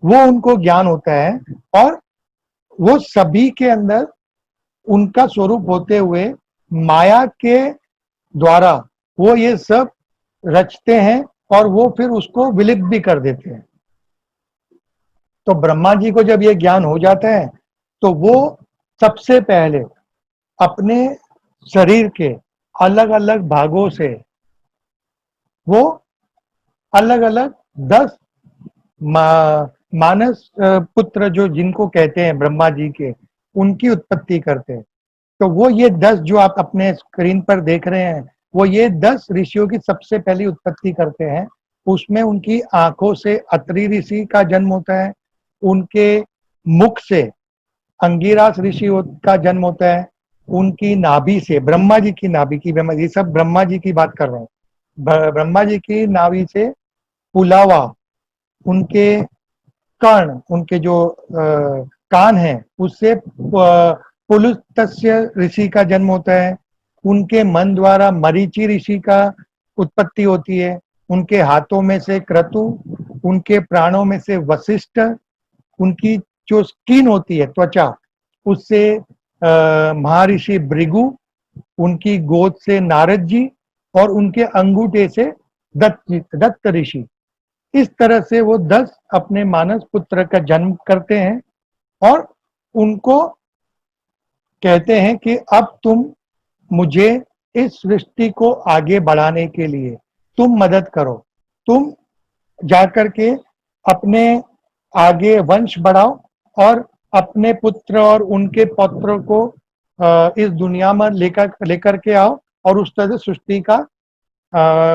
वो उनको ज्ञान होता है। और वो सभी के अंदर उनका स्वरूप होते हुए माया के द्वारा वो ये सब रचते हैं और वो फिर उसको विलिप्त भी कर देते हैं। तो ब्रह्मा जी को जब ये ज्ञान हो जाता है तो वो सबसे पहले अपने शरीर के अलग अलग भागों से वो अलग अलग 10 मानस पुत्र जो जिनको कहते हैं ब्रह्मा जी के, उनकी उत्पत्ति करते हैं। तो वो ये 10 जो आप अपने स्क्रीन पर देख रहे हैं, वो ये 10 ऋषियों की सबसे पहली उत्पत्ति करते हैं। उसमें उनकी आंखों से अत्रि ऋषि का जन्म होता है, उनके मुख से अंगिरास ऋषि का जन्म होता है, उनकी नाभि से ब्रह्मा जी की नाभि की, ये सब ब्रह्मा जी की बात कर रहा हूँ, ब्रह्मा जी की नाभि से पुलावा, उनके कर्ण, उनके जो कान है उससे पुलुत्स्य ऋषि का जन्म होता है, उनके मन द्वारा मरीचि ऋषि का उत्पत्ति होती है, उनके हाथों में से क्रतु, उनके प्राणों में से वशिष्ठ, उनकी जो स्किन होती है त्वचा उससे महर्षि भृगु, उनकी गोद से नारद जी, और उनके अंगूठे से दत्त ऋषि। इस तरह से वो 10 अपने मानस पुत्र का जन्म करते हैं और उनको कहते हैं कि अब तुम मुझे इस सृष्टि को आगे बढ़ाने के लिए तुम मदद करो, तुम जाकर के अपने आगे वंश बढ़ाओ और अपने पुत्र और उनके पौत्र को इस दुनिया में लेकर लेकर के आओ और उस तरह से सृष्टि का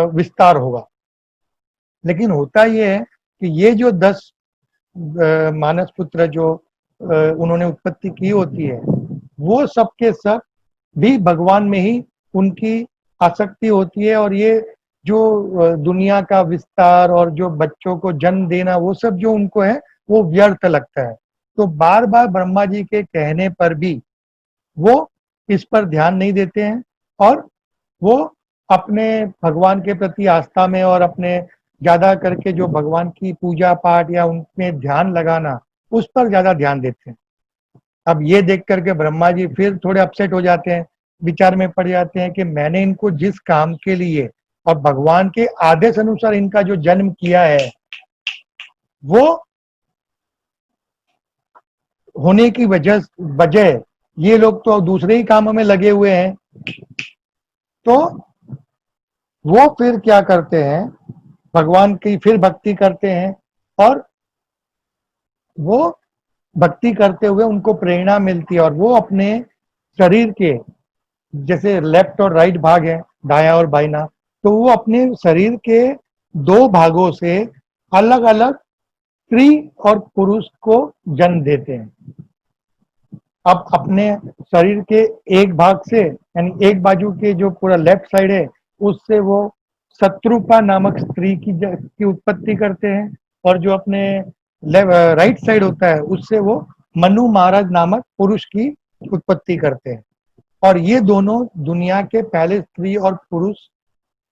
विस्तार होगा। लेकिन होता ये है कि ये जो 10 मानस पुत्र जो उन्होंने उत्पत्ति की होती है, वो सब के सब भी भगवान में ही उनकी आसक्ति होती है, और ये जो दुनिया का विस्तार और जो बच्चों को जन्म देना, वो सब जो उनको है वो व्यर्थ लगता है। तो बार बार ब्रह्मा जी के कहने पर भी वो इस पर ध्यान नहीं देते हैं, और वो अपने भगवान के प्रति आस्था में और अपने ज्यादा करके जो भगवान की पूजा पाठ या उनमें ध्यान लगाना, उस पर ज्यादा ध्यान देते हैं। अब ये देख करके ब्रह्मा जी फिर थोड़े अपसेट हो जाते हैं, विचार में पड़ जाते हैं कि मैंने इनको जिस काम के लिए और भगवान के आदेश अनुसार इनका जो जन्म किया है, वो होने की वजह ये लोग तो दूसरे ही कामों में लगे हुए हैं। तो वो फिर क्या करते हैं, भगवान की फिर भक्ति करते हैं, और वो भक्ति करते हुए उनको प्रेरणा मिलती है, और वो अपने शरीर के जैसे लेफ्ट और राइट भाग है, दाया और बाइना, तो वो अपने शरीर के 2 भागों से अलग अलग स्त्री और पुरुष को जन्म देते हैं। अब अपने शरीर के एक भाग से, यानी एक बाजू के जो पूरा लेफ्ट साइड है, उससे वो शत्रुपा नामक स्त्री की उत्पत्ति करते हैं, और जो अपने राइट साइड होता है उससे वो मनु महाराज नामक पुरुष की उत्पत्ति करते हैं। और ये दोनों दुनिया के पहले स्त्री और पुरुष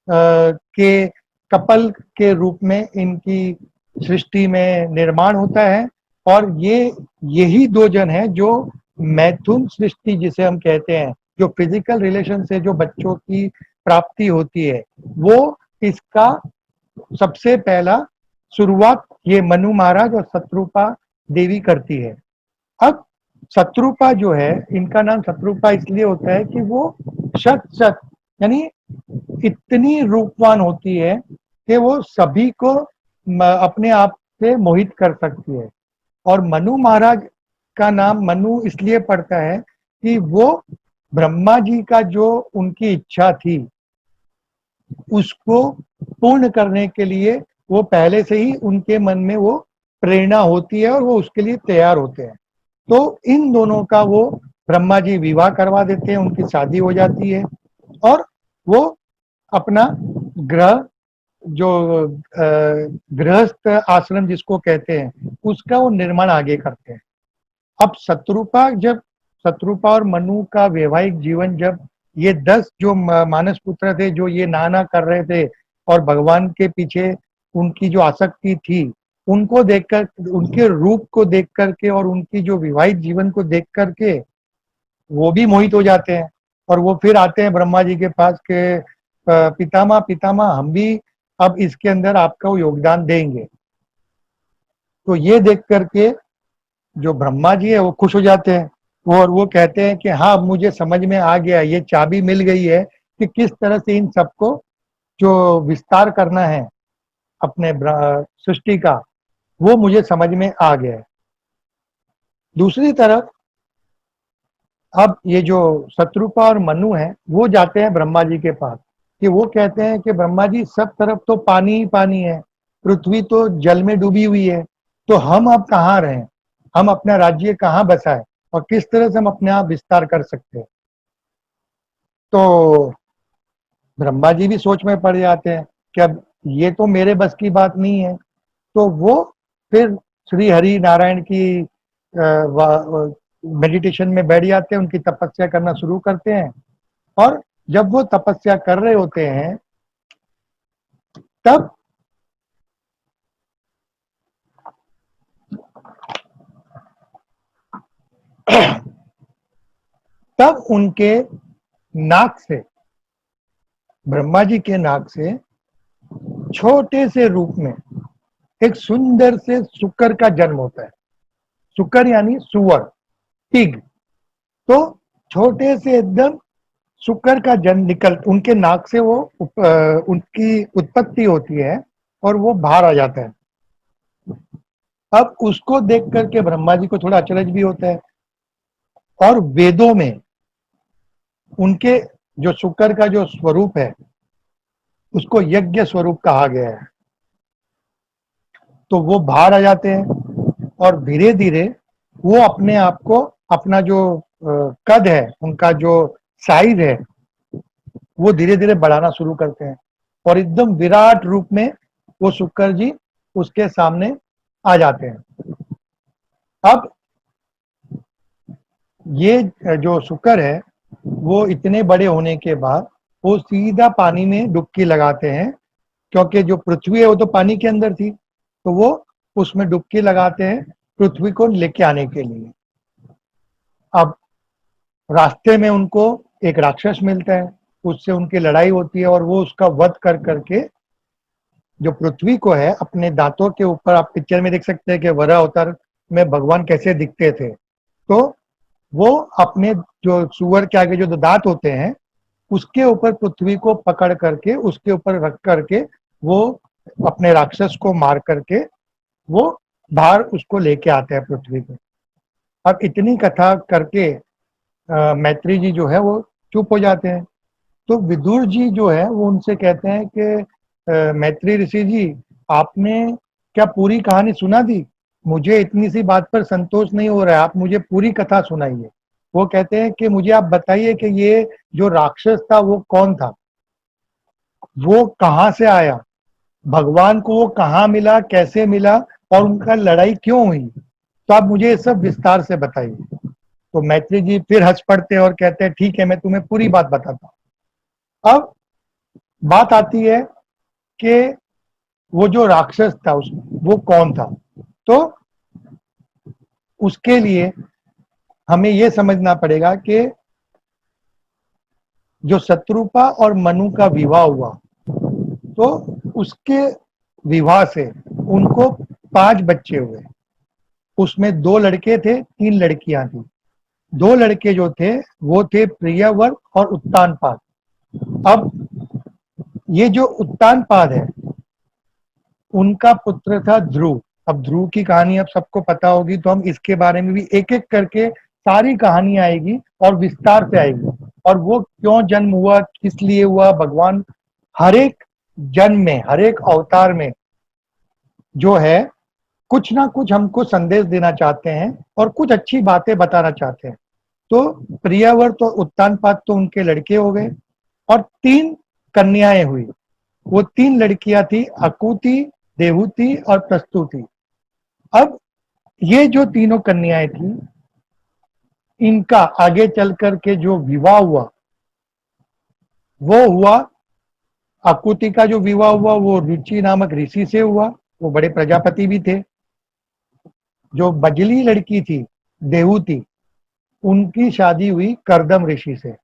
के कपल के रूप में इनकी सृष्टि में निर्माण होता है। और यही 2 जन हैं जो मैथुन सृष्टि जिसे हम कहते हैं, जो फिजिकल रिलेशन से जो बच्चों की प्राप्ति होती है, वो इसका सबसे पहला शुरुआत ये मनु महाराज और शत्रुपा देवी करती है। अब शत्रुपा जो है, इनका नाम शत्रुपा इसलिए होता है कि वो शत यानी इतनी रूपवान होती है कि वो सभी को अपने आप से मोहित कर सकती है। और मनु महाराज का नाम मनु इसलिए पड़ता है कि वो ब्रह्मा जी का जो उनकी इच्छा थी उसको पूर्ण करने के लिए वो पहले से ही उनके मन में वो प्रेरणा होती है और वो उसके लिए तैयार होते हैं। तो इन दोनों का वो ब्रह्मा जी विवाह करवा देते हैं, उनकी शादी हो जाती है, और वो अपना ग्रह जो गृहस्थ आश्रम जिसको कहते हैं उसका वो निर्माण आगे करते हैं। अब शत्रुपा और मनु का वैवाहिक जीवन, जब ये 10 जो मानस पुत्र थे जो ये नाना कर रहे थे और भगवान के पीछे उनकी जो आसक्ति थी, उनको देखकर, उनके रूप को देख करके और उनकी जो विवाहित जीवन को देख करके वो भी मोहित हो जाते हैं, और वो फिर आते हैं ब्रह्मा जी के पास के पितामह पितामह हम भी अब इसके अंदर आपका योगदान देंगे। तो ये देख करके जो ब्रह्मा जी है वो खुश हो जाते हैं, और वो कहते हैं कि हाँ, मुझे समझ में आ गया, ये चाबी मिल गई है कि किस तरह से इन सबको जो विस्तार करना है अपने सृष्टि का, वो मुझे समझ में आ गया है। दूसरी तरफ अब ये जो शत्रुपा और मनु है वो जाते हैं ब्रह्मा जी के पास, कि वो कहते हैं कि ब्रह्मा जी सब तरफ तो पानी ही पानी है, पृथ्वी तो जल में डूबी हुई है, तो हम अब कहाँ रहें, हम अपना राज्य कहाँ बसाएं और किस तरह से हम अपने आप विस्तार कर सकते हैं। तो ब्रह्मा जी भी सोच में पड़ जाते हैं कि अब ये तो मेरे बस की बात नहीं है। तो वो फिर श्री हरि नारायण की मेडिटेशन में बैठ जाते हैं, उनकी तपस्या करना शुरू करते हैं, और जब वो तपस्या कर रहे होते हैं तब तब उनके नाक से, ब्रह्मा जी के नाक से छोटे से रूप में एक सुंदर से शुकर का जन्म होता है। शुकर यानी सुअर, पिग। तो छोटे से एकदम शुक्र का जन्म निकल उनके नाक से वो उनकी उत्पत्ति होती है और वो बाहर आ जाता है। अब उसको देख करके ब्रह्मा जी को थोड़ा अचरज भी होता है, और वेदों में उनके जो शुक्र का जो स्वरूप है उसको यज्ञ स्वरूप कहा गया है। तो वो बाहर आ जाते हैं और धीरे धीरे वो अपने आप को, अपना जो कद है, उनका जो साइज है, वो धीरे धीरे बढ़ाना शुरू करते हैं और एकदम विराट रूप में वो शुक्र जी उसके सामने आ जाते हैं। अब ये जो शुक्र है वो इतने बड़े होने के बाद वो सीधा पानी में डुबकी लगाते हैं, क्योंकि जो पृथ्वी है वो तो पानी के अंदर थी, तो वो उसमें डुबकी लगाते हैं पृथ्वी को लेके आने के लिए। अब रास्ते में उनको एक राक्षस मिलता है, उससे उनकी लड़ाई होती है और वो उसका वध कर करके जो पृथ्वी को है अपने दांतों के ऊपर, आप पिक्चर में देख सकते हैं कि वराह अवतार में भगवान कैसे दिखते थे, तो वो अपने जो सुअर के आगे जो दांत होते हैं उसके ऊपर पृथ्वी को पकड़ करके उसके ऊपर रख करके वो अपने राक्षस को मार करके वो बाहर उसको लेके आते हैं पृथ्वी पे। अब इतनी कथा करके मैत्री जी जो है वो चुप हो जाते हैं। तो विदुर जी जो है वो उनसे कहते हैं कि मैत्री ऋषि जी, आपने क्या पूरी कहानी सुना दी? मुझे इतनी सी बात पर संतोष नहीं हो रहा है, आप मुझे पूरी कथा सुनाइए। वो कहते हैं कि मुझे आप बताइए कि ये जो राक्षस था वो कौन था, वो कहाँ से आया, भगवान को वो कहाँ मिला, कैसे मिला, और उनका लड़ाई क्यों हुई, तो आप मुझे ये सब विस्तार से बताइए। तो मैत्री जी फिर हंस पड़ते हैं और कहते हैं ठीक है, मैं तुम्हें पूरी बात बताता हूँ। अब बात आती है कि वो जो राक्षस था उसमें वो कौन था। तो उसके लिए हमें ये समझना पड़ेगा कि जो शत्रुपा और मनु का विवाह हुआ, तो उसके विवाह से उनको 5 बच्चे हुए। उसमें 2 लड़के थे, 3 लड़कियां थी। 2 लड़के जो थे वो थे प्रियवर और उत्तानपाद। अब ये जो उत्तानपाद है उनका पुत्र था ध्रुव। अब ध्रुव की कहानी अब सबको पता होगी, तो हम इसके बारे में भी एक एक करके सारी कहानी आएगी और विस्तार से आएगी, और वो क्यों जन्म हुआ, किस लिए हुआ, भगवान हर एक जन्म में, हर एक अवतार में जो है कुछ ना कुछ हमको संदेश देना चाहते हैं और कुछ अच्छी बातें बताना चाहते हैं। तो प्रियवर तो उत्तानपाद तो उनके लड़के हो गए, और 3 कन्याएं हुई। वो 3 लड़कियां थी अकुति, देहुति और प्रस्तुति। अब ये जो तीनों कन्याएं थी, इनका आगे चल करके जो विवाह हुआ वो हुआ, आकुति का जो विवाह हुआ वो रुचि नामक ऋषि से हुआ, वो बड़े प्रजापति भी थे। जो बजली लड़की थी देहुति, उनकी शादी हुई करदम ऋषि से,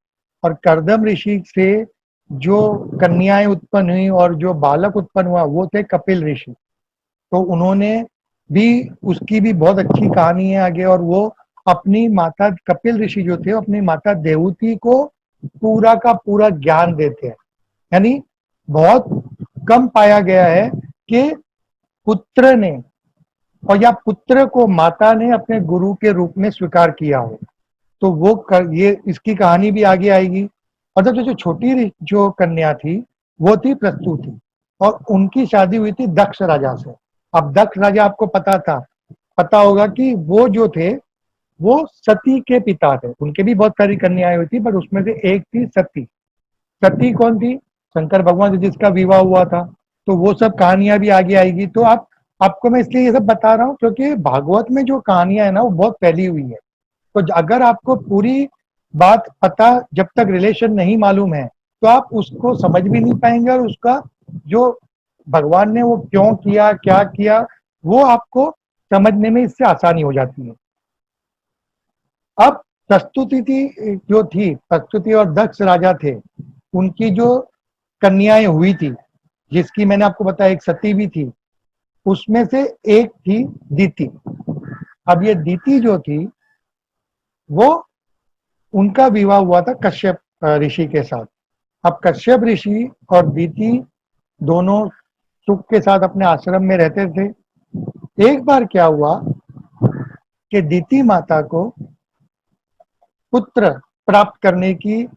और करदम ऋषि से जो कन्याएं उत्पन्न हुई और जो बालक उत्पन्न हुआ वो थे कपिल ऋषि। तो उन्होंने भी, उसकी भी बहुत अच्छी कहानी है आगे, और वो अपनी माता कपिल ऋषि जो थे अपनी माता देवहूति को पूरा का पूरा ज्ञान देते हैं। यानी बहुत कम पाया गया है कि पुत्र ने और या पुत्र को माता ने अपने गुरु के रूप में स्वीकार किया हो। तो वो ये इसकी कहानी भी आगे आएगी। और जो छोटी जो कन्या थी वो थी प्रस्तुति, और उनकी शादी हुई थी दक्ष राजा से। अब दक्ष राजा आपको पता होगा कि वो जो थे वो सती के पिता थे। उनके भी बहुत सारी कन्याएं हुई थी, पर उसमें से एक थी सती। सती कौन थी? शंकर भगवान से जिसका विवाह हुआ था। तो वो सब कहानियां भी आगे आएगी। तो आपको मैं इसलिए ये सब बता रहा हूँ क्योंकि भागवत में जो कहानियां है ना वो बहुत फैली हुई है। तो अगर आपको पूरी बात पता, जब तक रिलेशन नहीं मालूम है, तो आप उसको समझ भी नहीं पाएंगे, और उसका जो भगवान ने वो क्यों किया, क्या किया, वो आपको समझने में इससे आसानी हो जाती है। अब प्रस्तुति थी जो थी, प्रस्तुति और दक्ष राजा थे, उनकी जो कन्याएं हुई थी, जिसकी मैंने आपको बताया एक सती भी थी, उसमें से एक थी दीति। अब ये दीति जो थी वो उनका विवाह हुआ था कश्यप ऋषि के साथ। अब कश्यप ऋषि और दीति दोनों सुख के साथ अपने आश्रम में रहते थे। एक बार क्या हुआ कि दीति माता को पुत्र प्राप्त करने की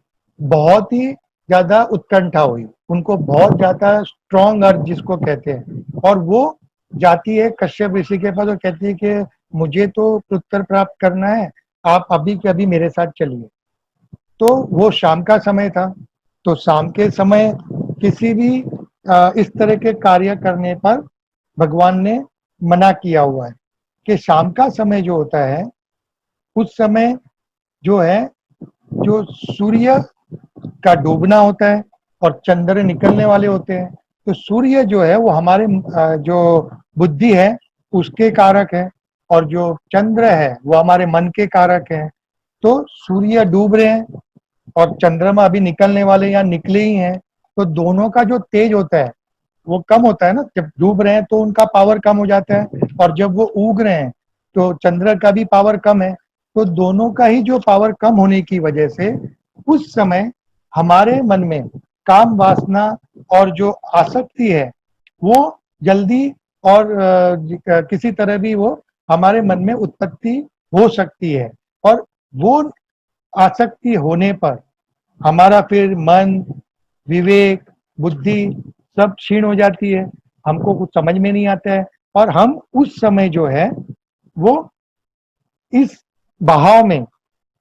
बहुत ही ज्यादा उत्कंठा हुई। उनको बहुत ज्यादा स्ट्रॉन्ग अर्थ जिसको कहते हैं, और वो जाती है कश्यप ऋषि के पास और कहती है कि मुझे तो पुत्र प्राप्त करना है, आप अभी के अभी मेरे साथ चलिए। तो वो शाम का समय था, तो शाम के समय किसी भी इस तरह के कार्य करने पर भगवान ने मना किया हुआ है कि शाम का समय जो होता है उस समय जो है, जो सूर्य का डूबना होता है और चंद्र निकलने वाले होते हैं। तो सूर्य जो है वो हमारे जो बुद्धि है उसके कारक है, और जो चंद्र है वो हमारे मन के कारक है। तो सूर्य डूब रहे हैं और चंद्रमा अभी निकलने वाले या निकले ही हैं, तो दोनों का जो तेज होता है वो कम होता है ना। जब डूब रहे हैं तो उनका पावर कम हो जाता है, और जब वो उग रहे हैं तो चंद्र का भी पावर कम है। तो दोनों का ही जो पावर कम होने की वजह से उस समय हमारे मन में काम वासना और जो आसक्ति है वो जल्दी और किसी तरह भी वो हमारे मन में उत्पत्ति हो सकती है। और वो आसक्ति होने पर हमारा फिर मन, विवेक, बुद्धि सब क्षीण हो जाती है, हमको कुछ समझ में नहीं आता है, और हम उस समय जो है वो इस बहाव में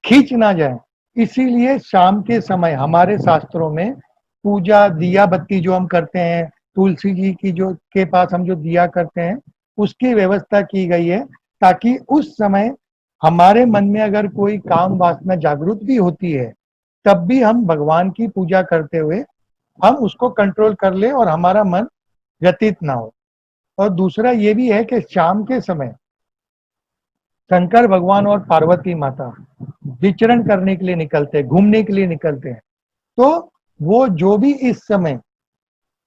खींच ना जाए। इसीलिए शाम के समय हमारे शास्त्रों में पूजा दिया बत्ती जो हम करते हैं, तुलसी जी की जो के पास हम जो दिया करते हैं उसकी व्यवस्था की गई है, ताकि उस समय हमारे मन में अगर कोई काम वासना जागृत भी होती है तब भी हम भगवान की पूजा करते हुए हम उसको कंट्रोल कर ले और हमारा मन व्यतीत ना हो। और दूसरा ये भी है कि शाम के समय शंकर भगवान और पार्वती माता विचरण करने के लिए निकलते हैं, घूमने के लिए निकलते हैं। तो वो जो भी इस समय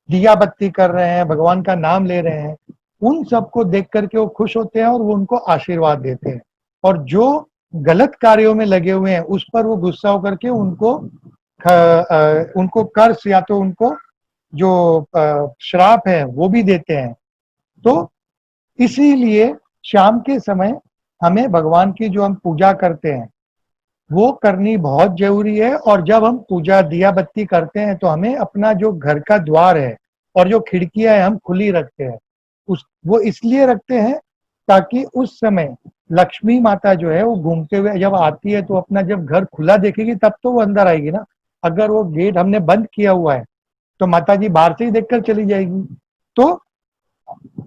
दिया बत्ती कर रहे हैं, भगवान का नाम ले रहे हैं, उन सबको देख करके वो खुश होते हैं और वो उनको आशीर्वाद देते हैं। और जो गलत कार्यों में लगे हुए हैं उस पर वो गुस्सा होकर के उनको कर्ज या तो उनको जो श्राप है वो भी देते हैं। तो इसीलिए शाम के समय हमें भगवान की जो हम पूजा करते हैं वो करनी बहुत जरूरी है। और जब हम पूजा दिया बत्ती करते हैं तो हमें अपना जो घर का द्वार है और जो खिड़कियां है हम खुली रखते हैं। उस वो इसलिए रखते हैं ताकि उस समय लक्ष्मी माता जो है वो घूमते हुए जब आती है तो अपना जब घर खुला देखेगी तब तो वो अंदर आएगी ना। अगर वो गेट हमने बंद किया हुआ है तो माता जी बाहर से ही देखकर चली जाएगी, तो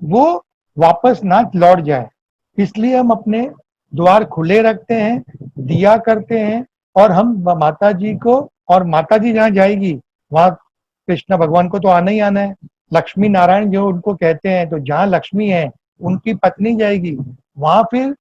वो वापस ना लौट जाए। इसलिए हम अपने द्वार खुले रखते हैं, दिया करते हैं, और हम माता जी को, और माता जी जहाँ जाएगी वहां कृष्ण भगवान को तो आना ही आना है। लक्ष्मी नारायण जो उनको कहते हैं, तो जहाँ लक्ष्मी है उनकी पत्नी जाएगी वहां फिर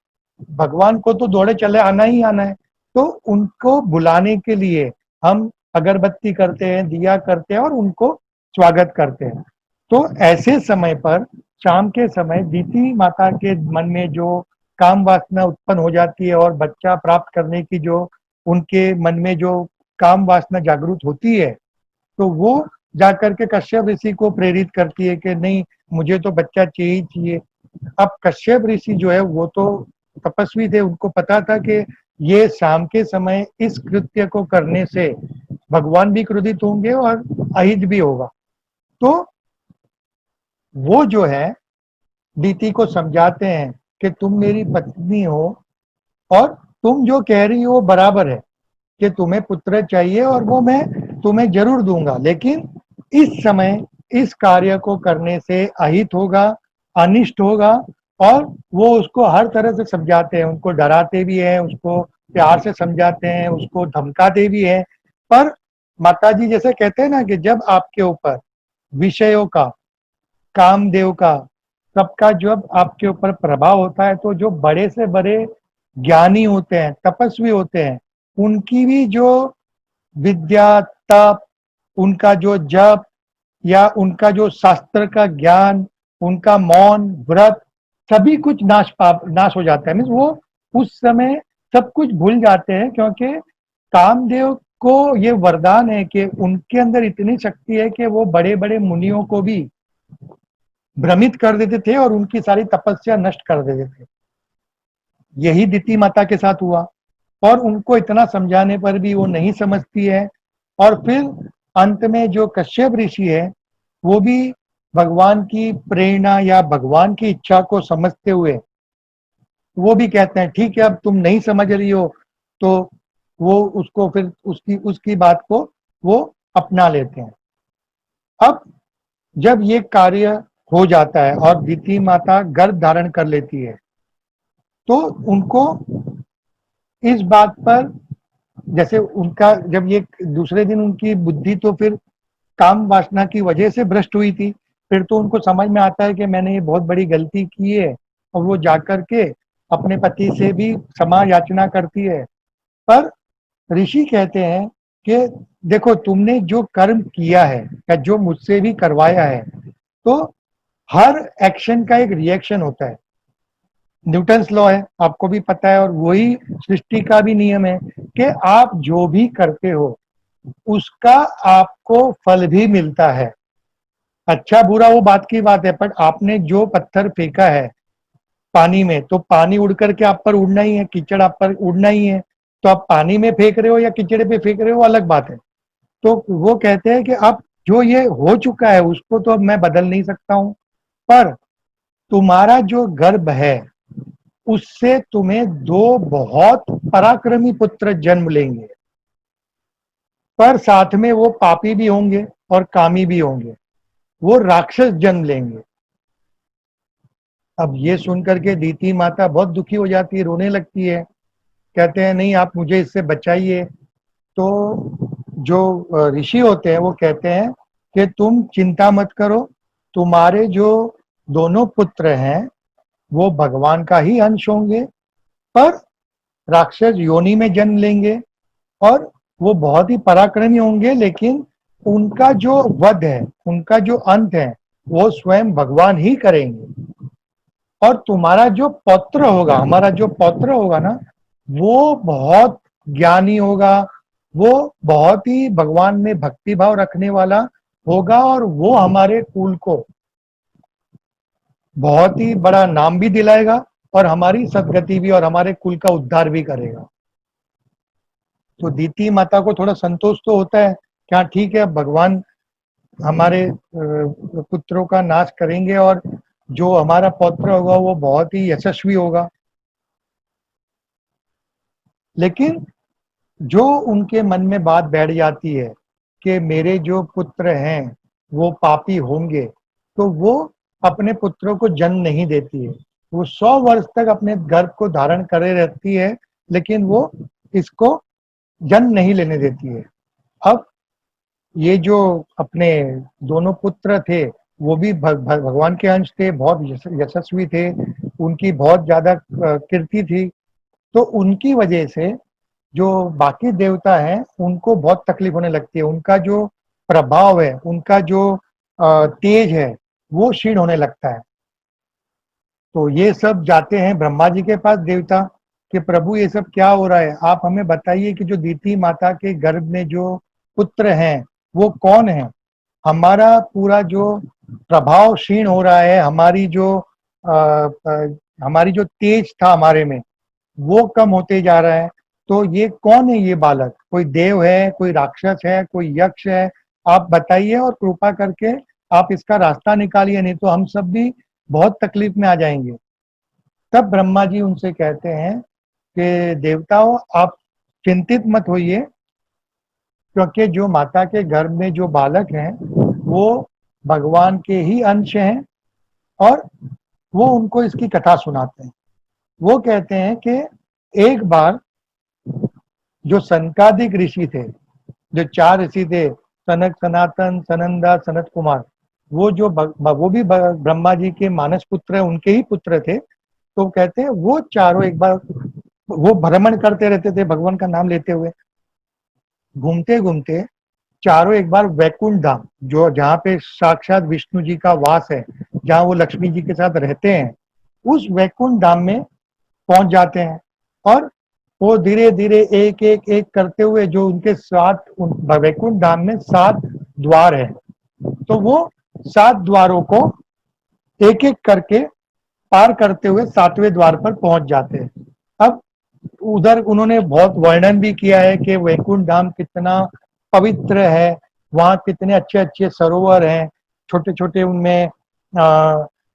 भगवान को तो दौड़े चले आना ही आना है। तो उनको बुलाने के लिए हम अगरबत्ती करते हैं, दिया करते हैं और उनको स्वागत करते हैं। तो ऐसे समय पर शाम के समय दीति माता के मन में जो काम वासना उत्पन्न हो जाती है और बच्चा प्राप्त करने की जो उनके मन में जो काम वासना जागृत होती है, तो वो जाकर के कश्यप ऋषि को प्रेरित करती है कि नहीं, मुझे तो बच्चा चाहिए ही चाहिए। अब कश्यप ऋषि जो है वो तो तपस्वी थे, उनको पता था कि ये शाम के समय इस कृत्य को करने से भगवान भी क्रोधित होंगे और अहित भी होगा। तो वो जो है दीति को समझाते हैं कि तुम मेरी पत्नी हो और तुम जो कह रही हो वो बराबर है कि तुम्हें पुत्र चाहिए और वो मैं तुम्हें जरूर दूंगा, लेकिन इस समय इस कार्य को करने से अहित होगा, अनिष्ट होगा। और वो उसको हर तरह से समझाते हैं, उनको डराते भी हैं, उसको प्यार से समझाते हैं, उसको धमकाते भी हैं। पर माता जी जैसे कहते हैं ना कि जब आपके ऊपर विषयों का, कामदेव का, सबका जब आपके ऊपर प्रभाव होता है तो जो बड़े से बड़े ज्ञानी होते हैं, तपस्वी होते हैं, उनकी भी जो विद्या, तप, उनका जो जप या उनका जो शास्त्र का ज्ञान, उनका मौन व्रत, सभी कुछ नाश हो जाता है। मीन्स वो उस समय सब कुछ भूल जाते हैं, क्योंकि कामदेव को ये वरदान है कि उनके अंदर इतनी शक्ति है कि वो बड़े बड़े मुनियों को भी भ्रमित कर देते थे और उनकी सारी तपस्या नष्ट कर देते थे। यही दिति माता के साथ हुआ, और उनको इतना समझाने पर भी वो नहीं समझती है। और फिर अंत में जो कश्यप ऋषि है, वो भी भगवान की प्रेरणा या भगवान की इच्छा को समझते हुए वो भी कहते हैं ठीक है, अब तुम नहीं समझ रही हो, तो वो उसको फिर उसकी उसकी बात को वो अपना लेते हैं। अब जब ये कार्य हो जाता है और दिति माता गर्भ धारण कर लेती है, तो उनको इस बात पर, जैसे उनका जब ये दूसरे दिन उनकी बुद्धि तो फिर काम वासना की वजह से भ्रष्ट हुई थी, फिर तो उनको समझ में आता है कि मैंने ये बहुत बड़ी गलती की है, और वो जाकर के अपने पति से भी क्षमा याचना करती है। पर ऋषि कहते हैं कि देखो, तुमने जो कर्म किया है या जो मुझसे भी करवाया है, तो हर एक्शन का एक रिएक्शन होता है। न्यूटन्स लॉ है, आपको भी पता है, और वही सृष्टि का भी नियम है कि आप जो भी करते हो उसका आपको फल भी मिलता है। अच्छा बुरा वो बात की बात है, पर आपने जो पत्थर फेंका है पानी में, तो पानी उड़ करके आप पर उड़ना ही है, कीचड़ आप पर उड़ना ही है। तो आप पानी में फेंक रहे हो या कीचड़ पे फेंक रहे हो, अलग बात है। तो वो कहते हैं कि अब जो ये हो चुका है उसको तो अब मैं बदल नहीं सकता हूं, पर तुम्हारा जो गर्भ है उससे तुम्हें दो बहुत पराक्रमी पुत्र जन्म लेंगे, पर साथ में वो पापी भी होंगे और कामी भी होंगे, वो राक्षस जन्म लेंगे। अब ये सुनकर के दीति माता बहुत दुखी हो जाती है, रोने लगती है, कहते हैं नहीं, आप मुझे इससे बचाइए। तो जो ऋषि होते हैं वो कहते हैं कि तुम चिंता मत करो, तुम्हारे जो दोनों पुत्र हैं वो भगवान का ही अंश होंगे, पर राक्षस योनि में जन्म लेंगे, और वो बहुत ही पराक्रमी होंगे, लेकिन उनका जो वध है, उनका जो अंत है, वो स्वयं भगवान ही करेंगे। और तुम्हारा जो पौत्र होगा, हमारा जो पौत्र होगा ना, वो बहुत ज्ञानी होगा, वो बहुत ही भगवान में भक्ति भाव रखने वाला होगा, और वो हमारे कुल को बहुत ही बड़ा नाम भी दिलाएगा, और हमारी सदगति भी और हमारे कुल का उद्धार भी करेगा। तो दीति माता को थोड़ा संतोष तो होता है, क्या ठीक है, भगवान हमारे पुत्रों का नाश करेंगे, और जो हमारा पौत्र होगा वो बहुत ही यशस्वी होगा। लेकिन जो उनके मन में बात बैठ जाती है कि मेरे जो पुत्र हैं वो पापी होंगे, तो वो अपने पुत्रों को जन्म नहीं देती है। वो 100 वर्ष तक अपने गर्भ को धारण करे रहती है, लेकिन वो इसको जन्म नहीं लेने देती है। अब ये जो अपने दोनों पुत्र थे, वो भी भगवान के अंश थे, बहुत यशस्वी थे, उनकी बहुत ज्यादा कीर्ति थी। तो उनकी वजह से जो बाकी देवता हैं उनको बहुत तकलीफ होने लगती है, उनका जो प्रभाव है, उनका जो तेज है, वो क्षीण होने लगता है। तो ये सब जाते हैं ब्रह्मा जी के पास देवता, कि प्रभु ये सब क्या हो रहा है, आप हमें बताइए कि जो दीति माता के गर्भ में जो पुत्र हैं वो कौन है। हमारा पूरा जो प्रभाव क्षीण हो रहा है, हमारी जो तेज था हमारे में, वो कम होते जा रहा है। तो ये कौन है ये बालक, कोई देव है, कोई राक्षस है, कोई यक्ष है, आप बताइए, और कृपा करके आप इसका रास्ता निकालिए, नहीं तो हम सब भी बहुत तकलीफ में आ जाएंगे। तब ब्रह्मा जी उनसे कहते हैं कि देवताओं, आप चिंतित मत होइए, क्योंकि जो माता के गर्भ में जो बालक हैं वो भगवान के ही अंश हैं, और वो उनको इसकी कथा सुनाते हैं। वो कहते हैं कि एक बार जो सनकादिक ऋषि थे, जो 4 ऋषि थे, सनक, सनातन, सनंदा, सनत कुमार, वो भी ब्रह्मा जी के मानस पुत्र है, उनके ही पुत्र थे। तो कहते हैं वो चारों एक बार वो भ्रमण करते रहते थे भगवान का नाम लेते हुए, घूमते घूमते चारों एक बार वैकुंठ धाम, जो जहाँ पे साक्षात विष्णु जी का वास है, जहाँ वो लक्ष्मी जी के साथ रहते हैं, उस वैकुंठ धाम में पहुंच जाते हैं। और वो धीरे धीरे एक एक एक करते हुए जो उनके 7 वैकुंठ धाम में 7 द्वार है, तो वो 7 द्वारों को एक एक करके पार करते हुए 7वें द्वार पर पहुंच जाते हैं। अब उधर उन्होंने बहुत वर्णन भी किया है कि वैकुंठ धाम कितना पवित्र है, वहाँ कितने अच्छे अच्छे सरोवर हैं, छोटे छोटे उनमें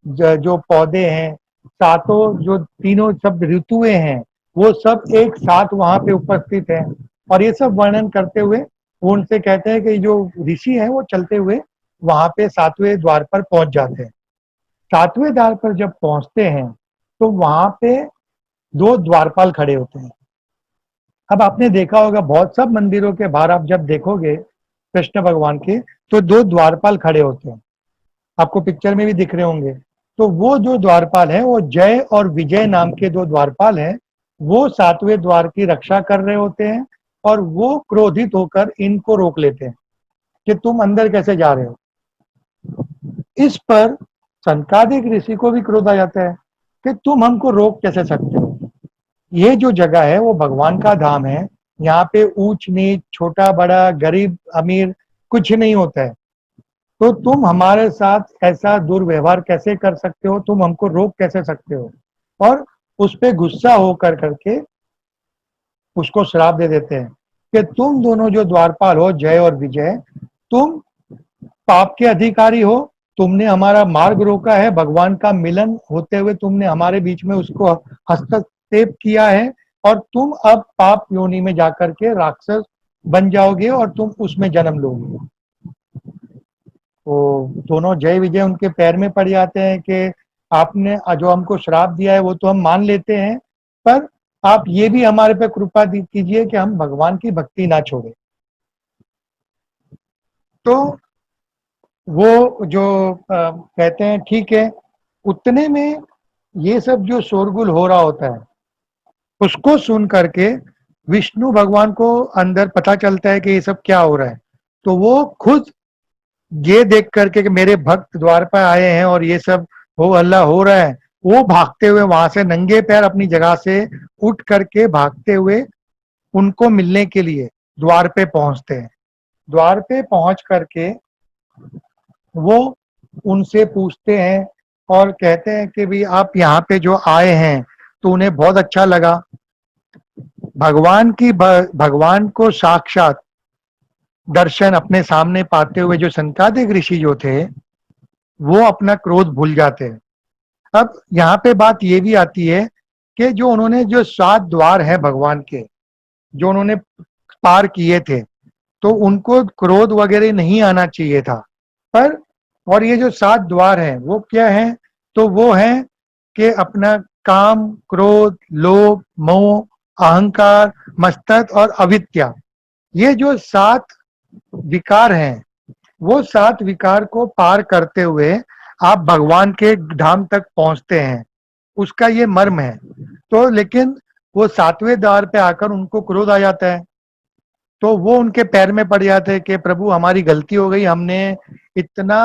जो पौधे हैं, सातों जो तीनों सब ऋतुएं हैं, वो सब एक साथ वहाँ पे उपस्थित हैं। और ये सब वर्णन करते हुए वो उनसे कहते हैं कि जो ऋषि हैं वो चलते हुए वहाँ पे 7वें द्वार पर पहुंच जाते हैं। 7वें द्वार पर जब पहुंचते हैं तो वहाँ पे 2 द्वारपाल खड़े होते हैं। अब आपने देखा होगा बहुत सब मंदिरों के बाहर आप जब देखोगे कृष्ण भगवान के, तो 2 द्वारपाल खड़े होते हैं, आपको पिक्चर में भी दिख रहे होंगे। तो वो जो द्वारपाल है वो जय और विजय नाम के 2 द्वारपाल हैं, वो 7वें द्वार की रक्षा कर रहे होते हैं और वो क्रोधित होकर इनको रोक लेते हैं कि तुम अंदर कैसे जा रहे हो। इस पर सनकादिक ऋषि को भी क्रोध आ जाता है कि तुम हमको रोक कैसे सकते हो, ये जो जगह है वो भगवान का धाम है, यहाँ पे ऊंच नीच छोटा बड़ा गरीब अमीर कुछ नहीं होता है, तो तुम हमारे साथ ऐसा दुर्व्यवहार कैसे कर सकते हो, तुम हमको रोक कैसे सकते हो। और उस पे गुस्सा होकर करके उसको श्राप दे देते हैं कि तुम दोनों जो द्वारपाल हो जय और विजय, तुम पाप के अधिकारी हो, तुमने हमारा मार्ग रोका है, भगवान का मिलन होते हुए तुमने हमारे बीच में उसको हस्तक्षेप किया है, और तुम अब पाप योनि में जाकर के राक्षस बन जाओगे और तुम उसमें जन्म लोगे। तो दोनों जय विजय उनके पैर में पड़ जाते हैं कि आपने जो हमको श्राप दिया है वो तो हम मान लेते हैं, पर आप ये भी हमारे पे कृपा कीजिए कि हम भगवान की भक्ति ना छोड़े। तो वो जो कहते हैं ठीक है, उतने में ये सब जो शोरगुल हो रहा होता है उसको सुन करके विष्णु भगवान को अंदर पता चलता है कि ये सब क्या हो रहा है। तो वो खुद ये देख करके कि मेरे भक्त द्वार पर आए हैं और ये सब हो हल्ला हो रहा है, वो भागते हुए वहां से नंगे पैर अपनी जगह से उठ करके भागते हुए उनको मिलने के लिए द्वार पे पहुंचते हैं। द्वार पे पहुंच करके वो उनसे पूछते हैं और कहते हैं कि भी आप यहाँ पे जो आए हैं तो उन्हें बहुत अच्छा लगा। भगवान को साक्षात दर्शन अपने सामने पाते हुए जो संकादिक ऋषि जो थे वो अपना क्रोध भूल जाते हैं। अब यहाँ पे बात ये भी आती है कि जो उन्होंने जो 7 द्वार है भगवान के जो उन्होंने पार किए थे, तो उनको क्रोध वगैरह नहीं आना चाहिए था। पर और ये जो 7 द्वार हैं वो क्या है, तो वो है कि अपना काम क्रोध लोभ मोह अहंकार मस्तक और अविद्या, ये जो 7 विकार हैं, वो 7 विकार को पार करते हुए आप भगवान के धाम तक पहुंचते हैं, उसका ये मर्म है। तो लेकिन वो 7वें द्वार पे आकर उनको क्रोध आ जाता है, तो वो उनके पैर में पड़ जाते हैं कि प्रभु हमारी गलती हो गई, हमने इतना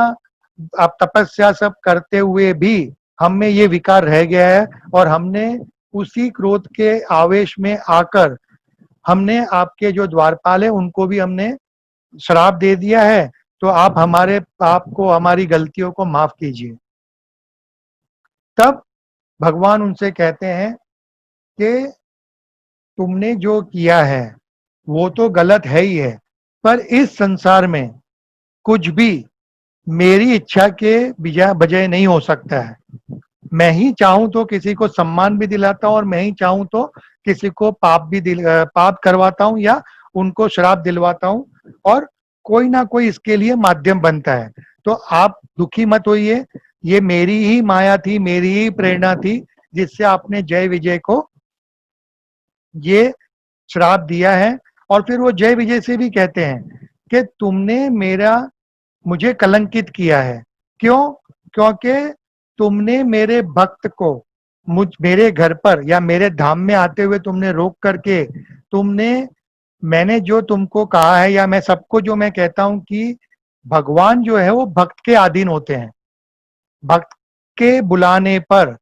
आप तपस्या सब करते हुए भी हम में ये विकार रह गया है और हमने उसी क्रोध के आवेश में आकर हमने आपके जो द्वारपाल है उनको भी हमने श्राप दे दिया है, तो आप हमारे पाप को हमारी गलतियों को माफ कीजिए। तब भगवान उनसे कहते हैं कि तुमने जो किया है वो तो गलत है ही है, पर इस संसार में कुछ भी मेरी इच्छा के बजाय नहीं हो सकता है। मैं ही चाहूं तो किसी को सम्मान भी दिलाता हूं और मैं ही चाहूं तो किसी को पाप करवाता हूं या उनको श्राप दिलवाता हूं, और कोई ना कोई इसके लिए माध्यम बनता है। तो आप दुखी मत होइए, ये मेरी ही माया थी, मेरी ही प्रेरणा थी जिससे आपने जय विजय को ये श्राप दिया है। और फिर वो जय विजय से भी कहते हैं कि तुमने मुझे कलंकित किया है। क्यों? क्योंकि तुमने मेरे भक्त को मेरे घर पर या मेरे धाम में आते हुए तुमने रोक करके मैंने जो तुमको कहा है या मैं सबको जो मैं कहता हूं कि भगवान जो है वो भक्त के अधीन होते हैं, भक्त के बुलाने पर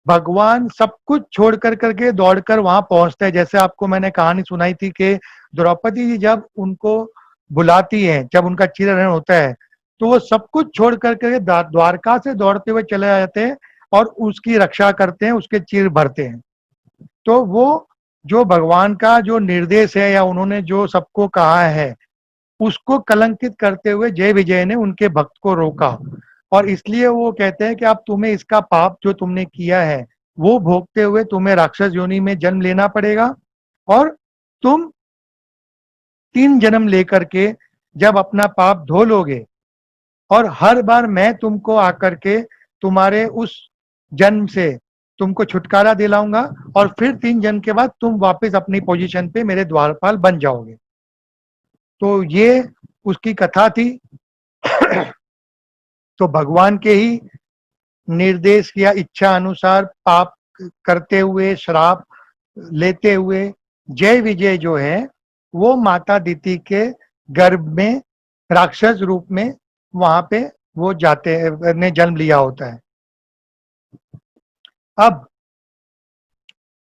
भगवान सब कुछ छोड़ कर करके दौड़कर वहां पहुंचते हैं। जैसे आपको मैंने कहानी सुनाई थी कि द्रौपदी जी जब उनको बुलाती है, जब उनका चिरहरण होता है, तो वो सब कुछ छोड़ कर के द्वारका से दौड़ते हुए चले जाते हैं और उसकी रक्षा करते हैं, उसके चिर भरते हैं। तो वो जो भगवान का जो निर्देश है या उन्होंने जो सबको कहा है, उसको कलंकित करते हुए जय विजय ने उनके भक्त को रोका। और इसलिए वो कहते हैं कि अब तुम्हें इसका पाप जो तुमने किया है वो भोगते हुए तुम्हें राक्षस योनि में जन्म लेना पड़ेगा, और तुम 3 जन्म लेकर के जब अपना पाप धो लोगे, और हर बार मैं तुमको आकर के तुम्हारे उस जन्म से तुमको छुटकारा दिलाऊंगा, और फिर 3 जन्म के बाद तुम वापस अपनी पोजीशन पे मेरे द्वारपाल बन जाओगे। तो ये उसकी कथा थी। तो भगवान के ही निर्देश या इच्छा अनुसार पाप करते हुए, श्राप लेते हुए जय विजय जो है वो माता दिति के गर्भ में राक्षस रूप में वहां पे वो जाते ने जन्म लिया होता है। अब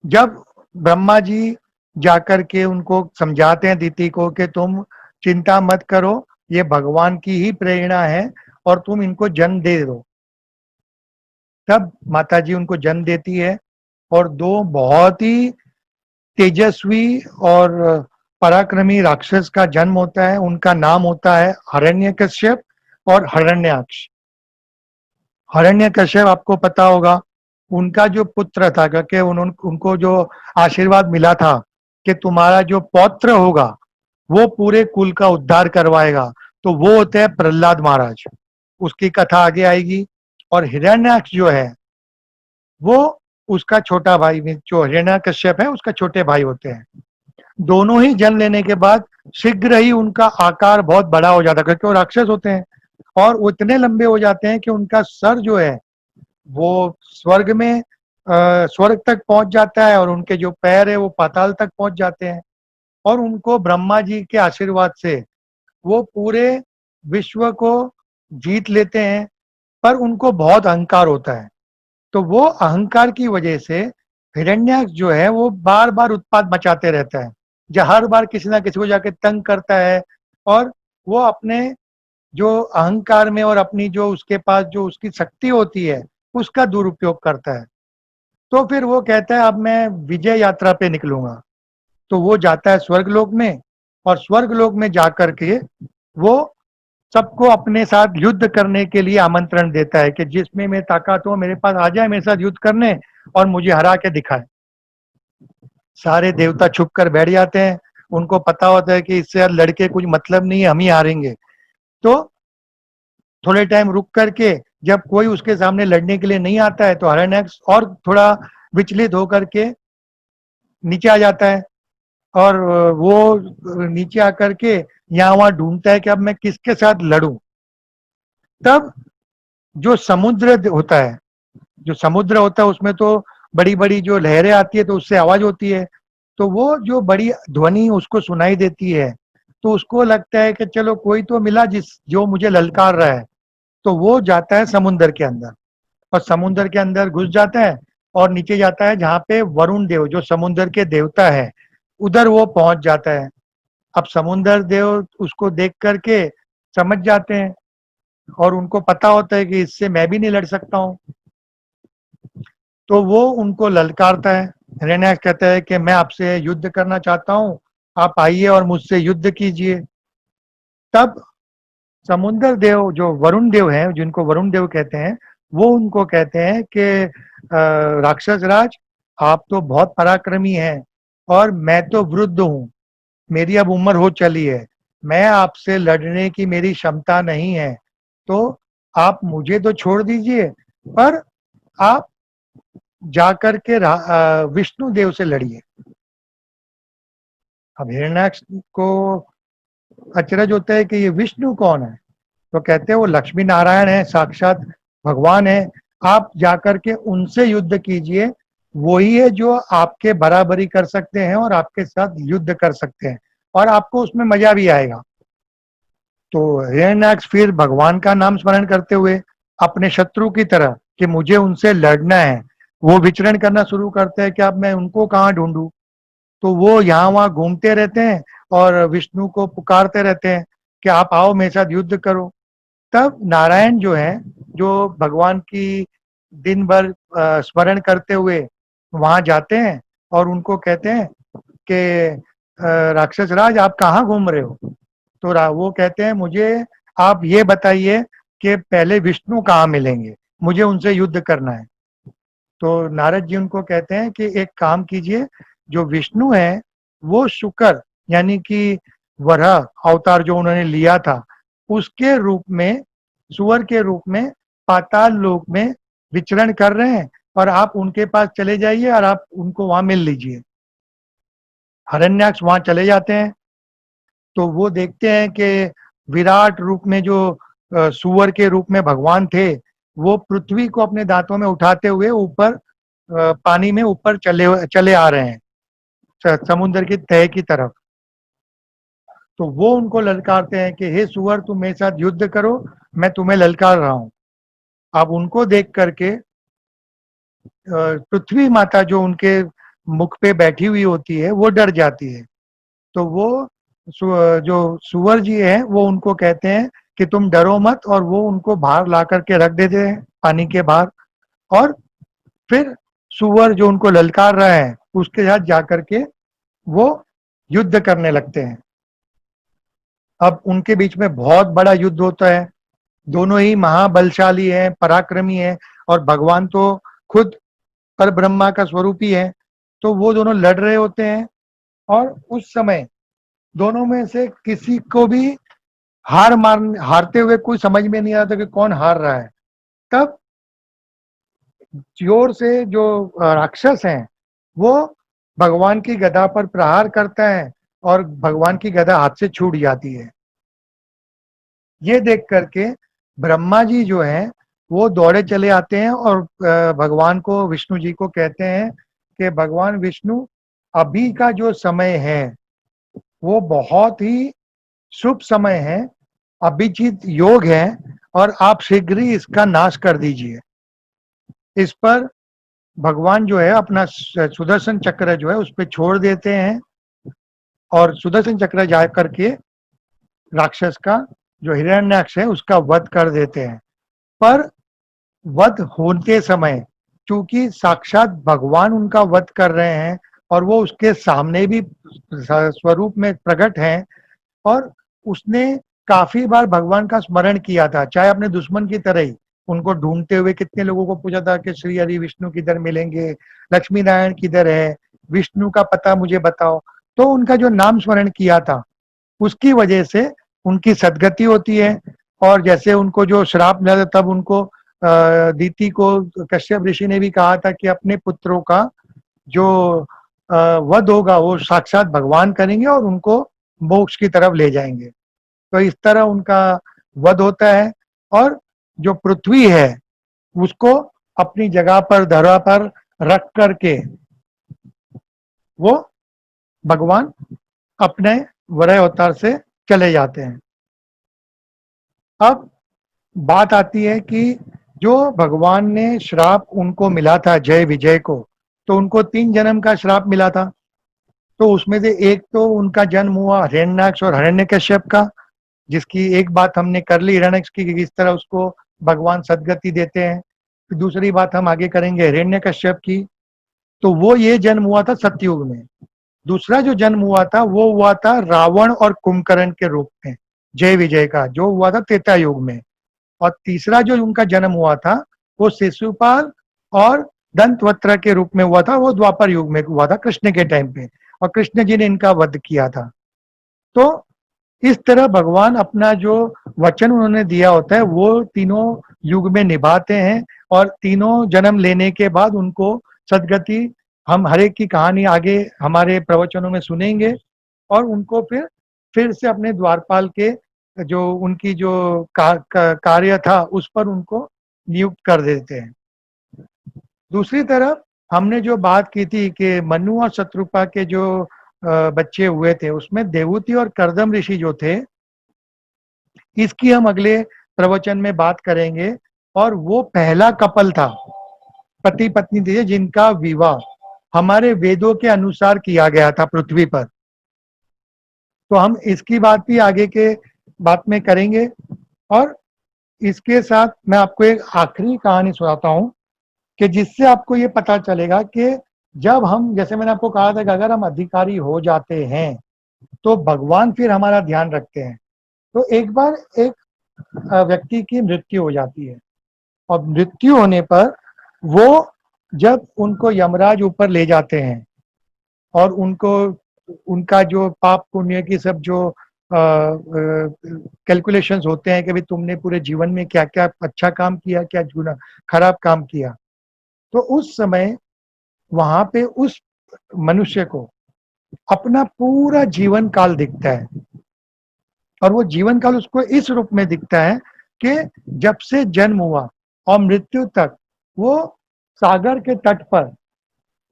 जब ब्रह्मा जी जाकर के उनको समझाते हैं दिति को कि तुम चिंता मत करो, ये भगवान की ही प्रेरणा है और तुम इनको जन्म दे दो, तब माता जी उनको जन्म देती है। और दो बहुत ही तेजस्वी और पराक्रमी राक्षस का जन्म होता है। उनका नाम होता है हिरण्यकश्यप और हिरण्याक्ष। हिरण्यकश्यप आपको पता होगा, उनका जो पुत्र था, क्योंकि उनको जो आशीर्वाद मिला था कि तुम्हारा जो पौत्र होगा वो पूरे कुल का उद्धार करवाएगा, तो वो होते हैं प्रहलाद महाराज। उसकी कथा आगे आएगी। और हिरण्याक्ष जो है वो उसका छोटा भाई, जो हिरण्यकश्यप है उसका छोटे भाई होते हैं। दोनों ही जन्म लेने के बाद शीघ्र ही उनका आकार बहुत बड़ा हो जाता है, क्योंकि वो राक्षस होते हैं, और वो इतने लंबे हो जाते हैं कि उनका सर जो है वो स्वर्ग में स्वर्ग तक पहुंच जाता है, और उनके जो पैर है वो पाताल तक पहुंच जाते हैं। और उनको ब्रह्मा जी के आशीर्वाद से वो पूरे विश्व को जीत लेते हैं। पर उनको बहुत अहंकार होता है, तो वो अहंकार की वजह से हिरण्याक्ष जो है वो बार बार उत्पात मचाते रहता है, जो हर बार किसी ना किसी को जाके तंग करता है, और वो अपने जो अहंकार में और अपनी जो उसके पास जो उसकी शक्ति होती है उसका दुरुपयोग करता है। तो फिर वो कहता है अब मैं विजय यात्रा पे निकलूंगा। तो वो जाता है स्वर्गलोक में, और स्वर्गलोक में जाकर के वो सबको अपने साथ युद्ध करने के लिए आमंत्रण देता है कि जिसमें मैं ताकत हो मेरे पास आ जाए मेरे साथ युद्ध करने और मुझे हरा के दिखाए। सारे देवता छुप कर बैठ जाते हैं, उनको पता होता है कि इससे लड़के कुछ मतलब नहीं है, हम ही हारेंगे। तो थोड़े टाइम रुक करके जब कोई उसके सामने लड़ने के लिए नहीं आता है, तो हिरण्याक्ष और थोड़ा विचलित होकर के नीचे आ जाता है, और वो नीचे आकर के यहाँ वहां ढूंढता है कि अब मैं किसके साथ लड़ूं। तब जो समुद्र होता है, जो समुद्र होता है उसमें तो बड़ी बड़ी जो लहरें आती है, तो उससे आवाज होती है, तो वो जो बड़ी ध्वनि उसको सुनाई देती है, तो उसको लगता है कि चलो कोई तो मिला जिस जो मुझे ललकार रहा है। तो वो जाता है समुद्र के अंदर, और समुद्र के अंदर घुस जाता है, और नीचे जाता है जहाँ पे वरुण देव जो समुद्र के देवता है उधर वो पहुंच जाता है। अब समुद्र देव उसको देख करके समझ जाते हैं, और उनको पता होता है कि इससे मैं भी नहीं लड़ सकता हूँ। तो वो उनको ललकारता है। हिरण्याक्ष कहता है कि मैं आपसे युद्ध करना चाहता हूँ, आप आइए और मुझसे युद्ध कीजिए। तब समुद्र देव जो वरुण देव है, जिनको वरुण देव कहते हैं, वो उनको कहते हैं कि राक्षस राज, आप तो बहुत पराक्रमी हैं और मैं तो वृद्ध हूँ, मेरी अब उम्र हो चली है, मैं आपसे लड़ने की मेरी क्षमता नहीं है, तो आप मुझे तो छोड़ दीजिए, पर आप जाकर के विष्णु देव से लड़िए। अब हिरण्याक्ष को अचरज होता है कि ये विष्णु कौन है, तो कहते हैं वो लक्ष्मी नारायण है, साक्षात भगवान है, आप जाकर के उनसे युद्ध कीजिए, वही है जो आपके बराबरी कर सकते हैं और आपके साथ युद्ध कर सकते हैं, और आपको उसमें मजा भी आएगा। तो हिरण्याक्ष फिर भगवान का नाम स्मरण करते हुए अपने शत्रु की तरह कि मुझे उनसे लड़ना है, वो विचरण करना शुरू करते हैं कि अब मैं उनको कहाँ ढूंढूं। तो वो यहाँ वहाँ घूमते रहते हैं और विष्णु को पुकारते रहते हैं कि आप आओ मेरे साथ युद्ध करो। तब नारायण जो है, जो भगवान की दिन भर स्मरण करते हुए वहां जाते हैं और उनको कहते हैं कि राक्षस राज आप कहाँ घूम रहे हो। तो वो कहते हैं मुझे आप ये बताइए कि पहले विष्णु कहाँ मिलेंगे, मुझे उनसे युद्ध करना है। तो नारद जी उनको कहते हैं कि एक काम कीजिए, जो विष्णु है वो शुकर यानी कि वराह अवतार जो उन्होंने लिया था उसके रूप में, सुअर के रूप में पाताल लोक में विचरण कर रहे हैं और आप उनके पास चले जाइए और आप उनको वहां मिल लीजिए। हिरण्याक्ष वहां चले जाते हैं तो वो देखते हैं कि विराट रूप में जो सुअर के रूप में भगवान थे वो पृथ्वी को अपने दांतों में उठाते हुए ऊपर पानी में ऊपर चले चले आ रहे हैं समुद्र की तह की तरफ। तो वो उनको ललकारते हैं कि हे सुअर तुम मेरे साथ युद्ध करो, मैं तुम्हें ललकार रहा हूं। अब उनको देख करके पृथ्वी माता जो उनके मुख पे बैठी हुई होती है वो डर जाती है। तो वो जो सुअर जी है वो उनको कहते हैं कि तुम डरो मत, और वो उनको बाहर ला करके रख देते हैं पानी के बाहर। और फिर सुअर जो उनको ललकार रहा है उसके साथ जाकर के वो युद्ध करने लगते हैं। अब उनके बीच में बहुत बड़ा युद्ध होता है, दोनों ही महाबलशाली हैं, पराक्रमी हैं और भगवान तो खुद पर ब्रह्मा का स्वरूप ही है। तो वो दोनों लड़ रहे होते हैं और उस समय दोनों में से किसी को भी हारते हुए कोई समझ में नहीं आता कि कौन हार रहा है। तब जोर से जो राक्षस हैं वो भगवान की गदा पर प्रहार करता है और भगवान की गदा हाथ से छूट जाती है। ये देख करके ब्रह्मा जी जो हैं वो दौड़े चले आते हैं और भगवान को, विष्णु जी को कहते हैं कि भगवान विष्णु अभी का जो समय है वो बहुत ही शुभ समय है, अभिजीत योग है और आप शीघ्र ही इसका नाश कर दीजिए। इस पर भगवान जो है अपना सुदर्शन चक्र जो है उस पर छोड़ देते हैं और सुदर्शन चक्र जा करके राक्षस का, जो हिरण्याक्ष है, उसका वध कर देते हैं। पर वध होते समय चूंकि साक्षात भगवान उनका वध कर रहे हैं और वो उसके सामने भी स्वरूप में प्रकट हैं और उसने काफी बार भगवान का स्मरण किया था, चाहे अपने दुश्मन की तरह ही उनको ढूंढते हुए कितने लोगों को पूछा था कि श्री हरि विष्णु किधर मिलेंगे, लक्ष्मी नारायण किधर है, विष्णु का पता मुझे बताओ। तो उनका जो नाम स्मरण किया था उसकी वजह से उनकी सदगति होती है। और जैसे उनको जो श्राप मिला था तब उनको दीति को कश्यप ऋषि ने भी कहा था कि अपने पुत्रों का जो वध होगा वो साक्षात भगवान करेंगे और उनको मोक्ष की तरफ ले जाएंगे। तो इस तरह उनका वध होता है और जो पृथ्वी है उसको अपनी जगह पर, धरा पर रख करके वो भगवान अपने वराह अवतार से चले जाते हैं। अब बात आती है कि जो भगवान ने श्राप उनको मिला था जय विजय को, तो उनको 3 जन्म का श्राप मिला था। तो उसमें से एक तो उनका जन्म हुआ हिरण्याक्ष और हिरण्यकश्यप का, जिसकी एक बात हमने कर ली हिरण्याक्ष की कि किस तरह उसको भगवान सदगति देते हैं। फिर दूसरी बात हम आगे करेंगे हिरण्यकश्यप की, तो वो ये जन्म हुआ था सतयुग में। दूसरा जो जन्म हुआ था वो हुआ था रावण और कुंभकर्ण के रूप में जय विजय का, जो हुआ था त्रेता युग में। और तीसरा जो उनका जन्म हुआ था वो शिशुपाल और दंतवक्त्र के रूप में हुआ था, वो द्वापर युग में हुआ था कृष्ण के टाइम पे, और कृष्ण जी ने इनका वध किया था। तो इस तरह भगवान अपना जो वचन उन्होंने दिया होता है वो तीनों युग में निभाते हैं और तीनों जन्म लेने के बाद उनको सदगति, हम हर एक की कहानी आगे हमारे प्रवचनों में सुनेंगे और उनको फिर से अपने द्वारपाल के जो उनकी जो कार्य था उस पर उनको नियुक्त कर देते हैं। दूसरी तरफ हमने जो बात की थी कि मनु और शत्रुपा के जो बच्चे हुए थे उसमें देवहूति और कर्दम ऋषि जो थे, इसकी हम अगले प्रवचन में बात करेंगे। और वो पहला कपल था पति पत्नी थे जिनका विवाह हमारे वेदों के अनुसार किया गया था पृथ्वी पर। तो हम इसकी बात भी आगे के बात में करेंगे। और इसके साथ मैं आपको एक आखिरी कहानी सुनाता हूं कि जिससे आपको ये पता चलेगा कि जब हम, जैसे मैंने आपको कहा था कि अगर हम अधिकारी हो जाते हैं तो भगवान फिर हमारा ध्यान रखते हैं। तो एक बार एक व्यक्ति की मृत्यु हो जाती है और मृत्यु होने पर वो, जब उनको यमराज ऊपर ले जाते हैं और उनको उनका जो पाप पुण्य की सब जो कैलकुलेशंस होते हैं कि भाई तुमने पूरे जीवन में क्या क्या अच्छा काम किया, क्या गुना खराब काम किया, तो उस समय वहां पे उस मनुष्य को अपना पूरा जीवन काल दिखता है। और वो जीवन काल उसको इस रूप में दिखता है कि जब से जन्म हुआ और मृत्यु तक वो सागर के तट पर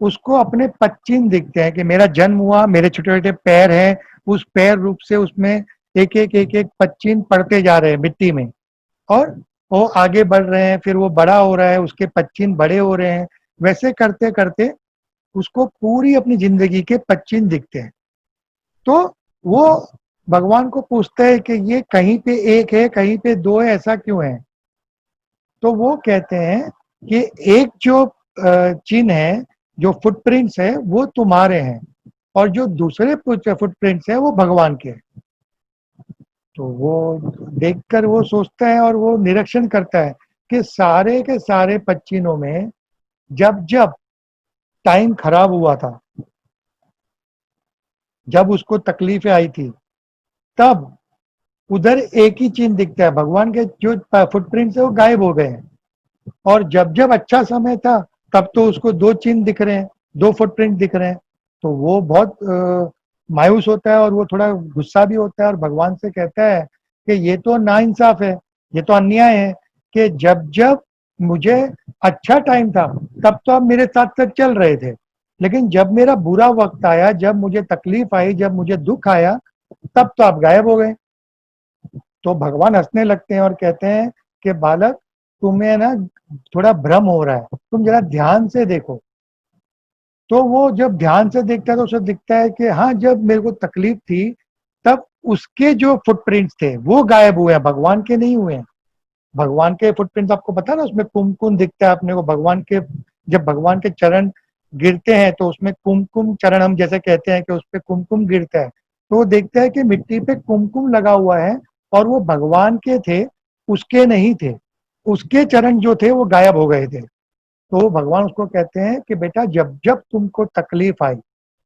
उसको अपने पच्चीन दिखते हैं कि मेरा जन्म हुआ, मेरे छोटे छोटे पैर हैं, उस पैर रूप से उसमें एक एक पच्चीन पड़ते जा रहे हैं मिट्टी में, और वो आगे बढ़ रहे हैं, फिर वो बड़ा हो रहा है, उसके पच्चीन बड़े हो रहे हैं। वैसे करते करते उसको पूरी अपनी जिंदगी के पच्चीन दिखते हैं। तो वो भगवान को पूछता है कि ये कहीं पे एक है, कहीं पे दो है, ऐसा क्यों है? तो वो कहते हैं कि एक जो चिन्ह है, जो फुटप्रिंट्स है, वो तुम्हारे हैं, और जो दूसरे फुटप्रिंट्स है वो भगवान के हैं। तो वो देखकर वो सोचता है और वो निरीक्षण करता है कि सारे के सारे पच्चीनों में जब जब टाइम खराब हुआ था, जब उसको तकलीफें आई थी, तब उधर एक ही चिन्ह दिखता है, भगवान के जो फुटप्रिंट्स है वो गायब हो गए हैं। और जब जब अच्छा समय था तब तो उसको दो चिन्ह दिख रहे हैं, दो फुटप्रिंट दिख रहे हैं। तो वो बहुत मायूस होता है और वो थोड़ा गुस्सा भी होता है और भगवान से कहता है कि ये तो नाइंसाफ है, ये तो अन्याय है कि जब जब मुझे अच्छा टाइम था तब तो आप मेरे साथ साथ चल रहे थे, लेकिन जब मेरा बुरा वक्त आया, जब मुझे तकलीफ आई, जब मुझे दुख आया, तब तो आप गायब हो गए। तो भगवान हंसने लगते हैं और कहते हैं कि बालक, तुम्हें ना थोड़ा भ्रम हो रहा है, तुम जरा ध्यान से देखो। तो वो जब ध्यान से देखता है तो उसे दिखता है कि हाँ, जब मेरे को तकलीफ थी तब उसके जो फुटप्रिंट्स थे वो गायब हुए हैं, भगवान के नहीं हुए हैं। भगवान के फुटप्रिंट्स आपको पता है ना, उसमें कुमकुम दिखता है अपने को, भगवान के जब भगवान के चरण गिरते हैं तो उसमें कुमकुम चरण, हम जैसे कहते हैं कि उस पर कुमकुम गिरता है, तो वो देखता है कि मिट्टी पे कुमकुम लगा हुआ है और वो भगवान के थे, उसके नहीं थे। उसके चरण जो थे वो गायब हो गए थे। तो भगवान उसको कहते हैं कि बेटा, जब जब तुमको तकलीफ आई,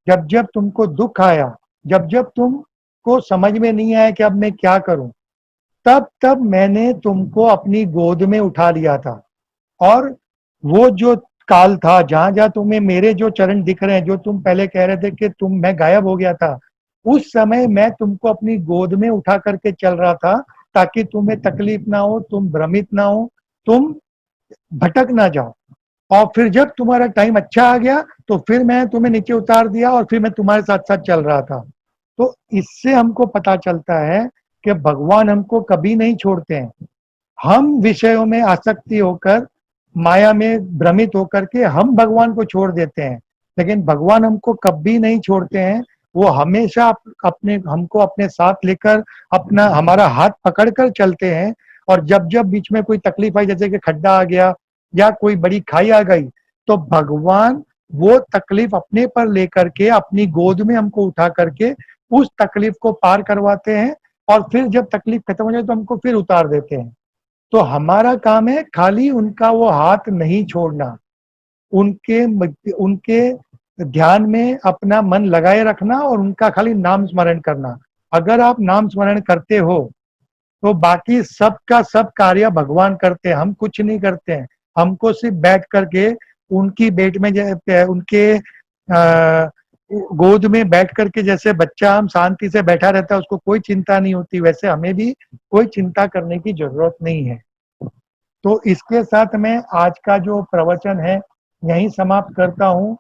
जब जब तुमको दुख आया, जब जब तुमको समझ में नहीं आया कि अब मैं क्या करूं, तब तब मैंने तुमको अपनी गोद में उठा लिया था। और वो जो काल था जहां जहां तुम्हें मेरे जो चरण दिख रहे हैं, जो तुम पहले कह रहे थे कि मैं गायब हो गया था, उस समय मैं तुमको अपनी गोद में उठा करके चल रहा था ताकि तुम्हें तकलीफ ना हो, तुम भ्रमित ना हो, तुम भटक ना जाओ। और फिर जब तुम्हारा टाइम अच्छा आ गया तो फिर मैं तुम्हें नीचे उतार दिया और फिर मैं तुम्हारे साथ साथ चल रहा था। तो इससे हमको पता चलता है कि भगवान हमको कभी नहीं छोड़ते हैं। हम विषयों में आसक्ति होकर, माया में भ्रमित होकर के हम भगवान को छोड़ देते हैं, लेकिन भगवान हमको कभी नहीं छोड़ते हैं। वो हमेशा अपने हमको अपने साथ लेकर अपना हमारा हाथ पकड़कर चलते हैं। और जब जब बीच में कोई तकलीफ आई, जैसे कि खड्डा आ गया या कोई बड़ी खाई आ गई, तो भगवान वो तकलीफ अपने पर लेकर के अपनी गोद में हमको उठा करके उस तकलीफ को पार करवाते हैं, और फिर जब तकलीफ खत्म हो जाए तो हमको फिर उतार देते हैं। तो हमारा काम है खाली उनका वो हाथ नहीं छोड़ना, उनके उनके ध्यान में अपना मन लगाए रखना और उनका खाली नाम स्मरण करना। अगर आप नाम स्मरण करते हो तो बाकी सब का सब कार्य भगवान करते हैं, हम कुछ नहीं करते हैं। हमको सिर्फ बैठ करके उनकी बेट में उनके गोद में बैठ करके, जैसे बच्चा हम शांति से बैठा रहता है, उसको कोई चिंता नहीं होती, वैसे हमें भी कोई चिंता करने की जरूरत नहीं है। तो इसके साथ मैं आज का जो प्रवचन है यहीं समाप्त करता हूँ।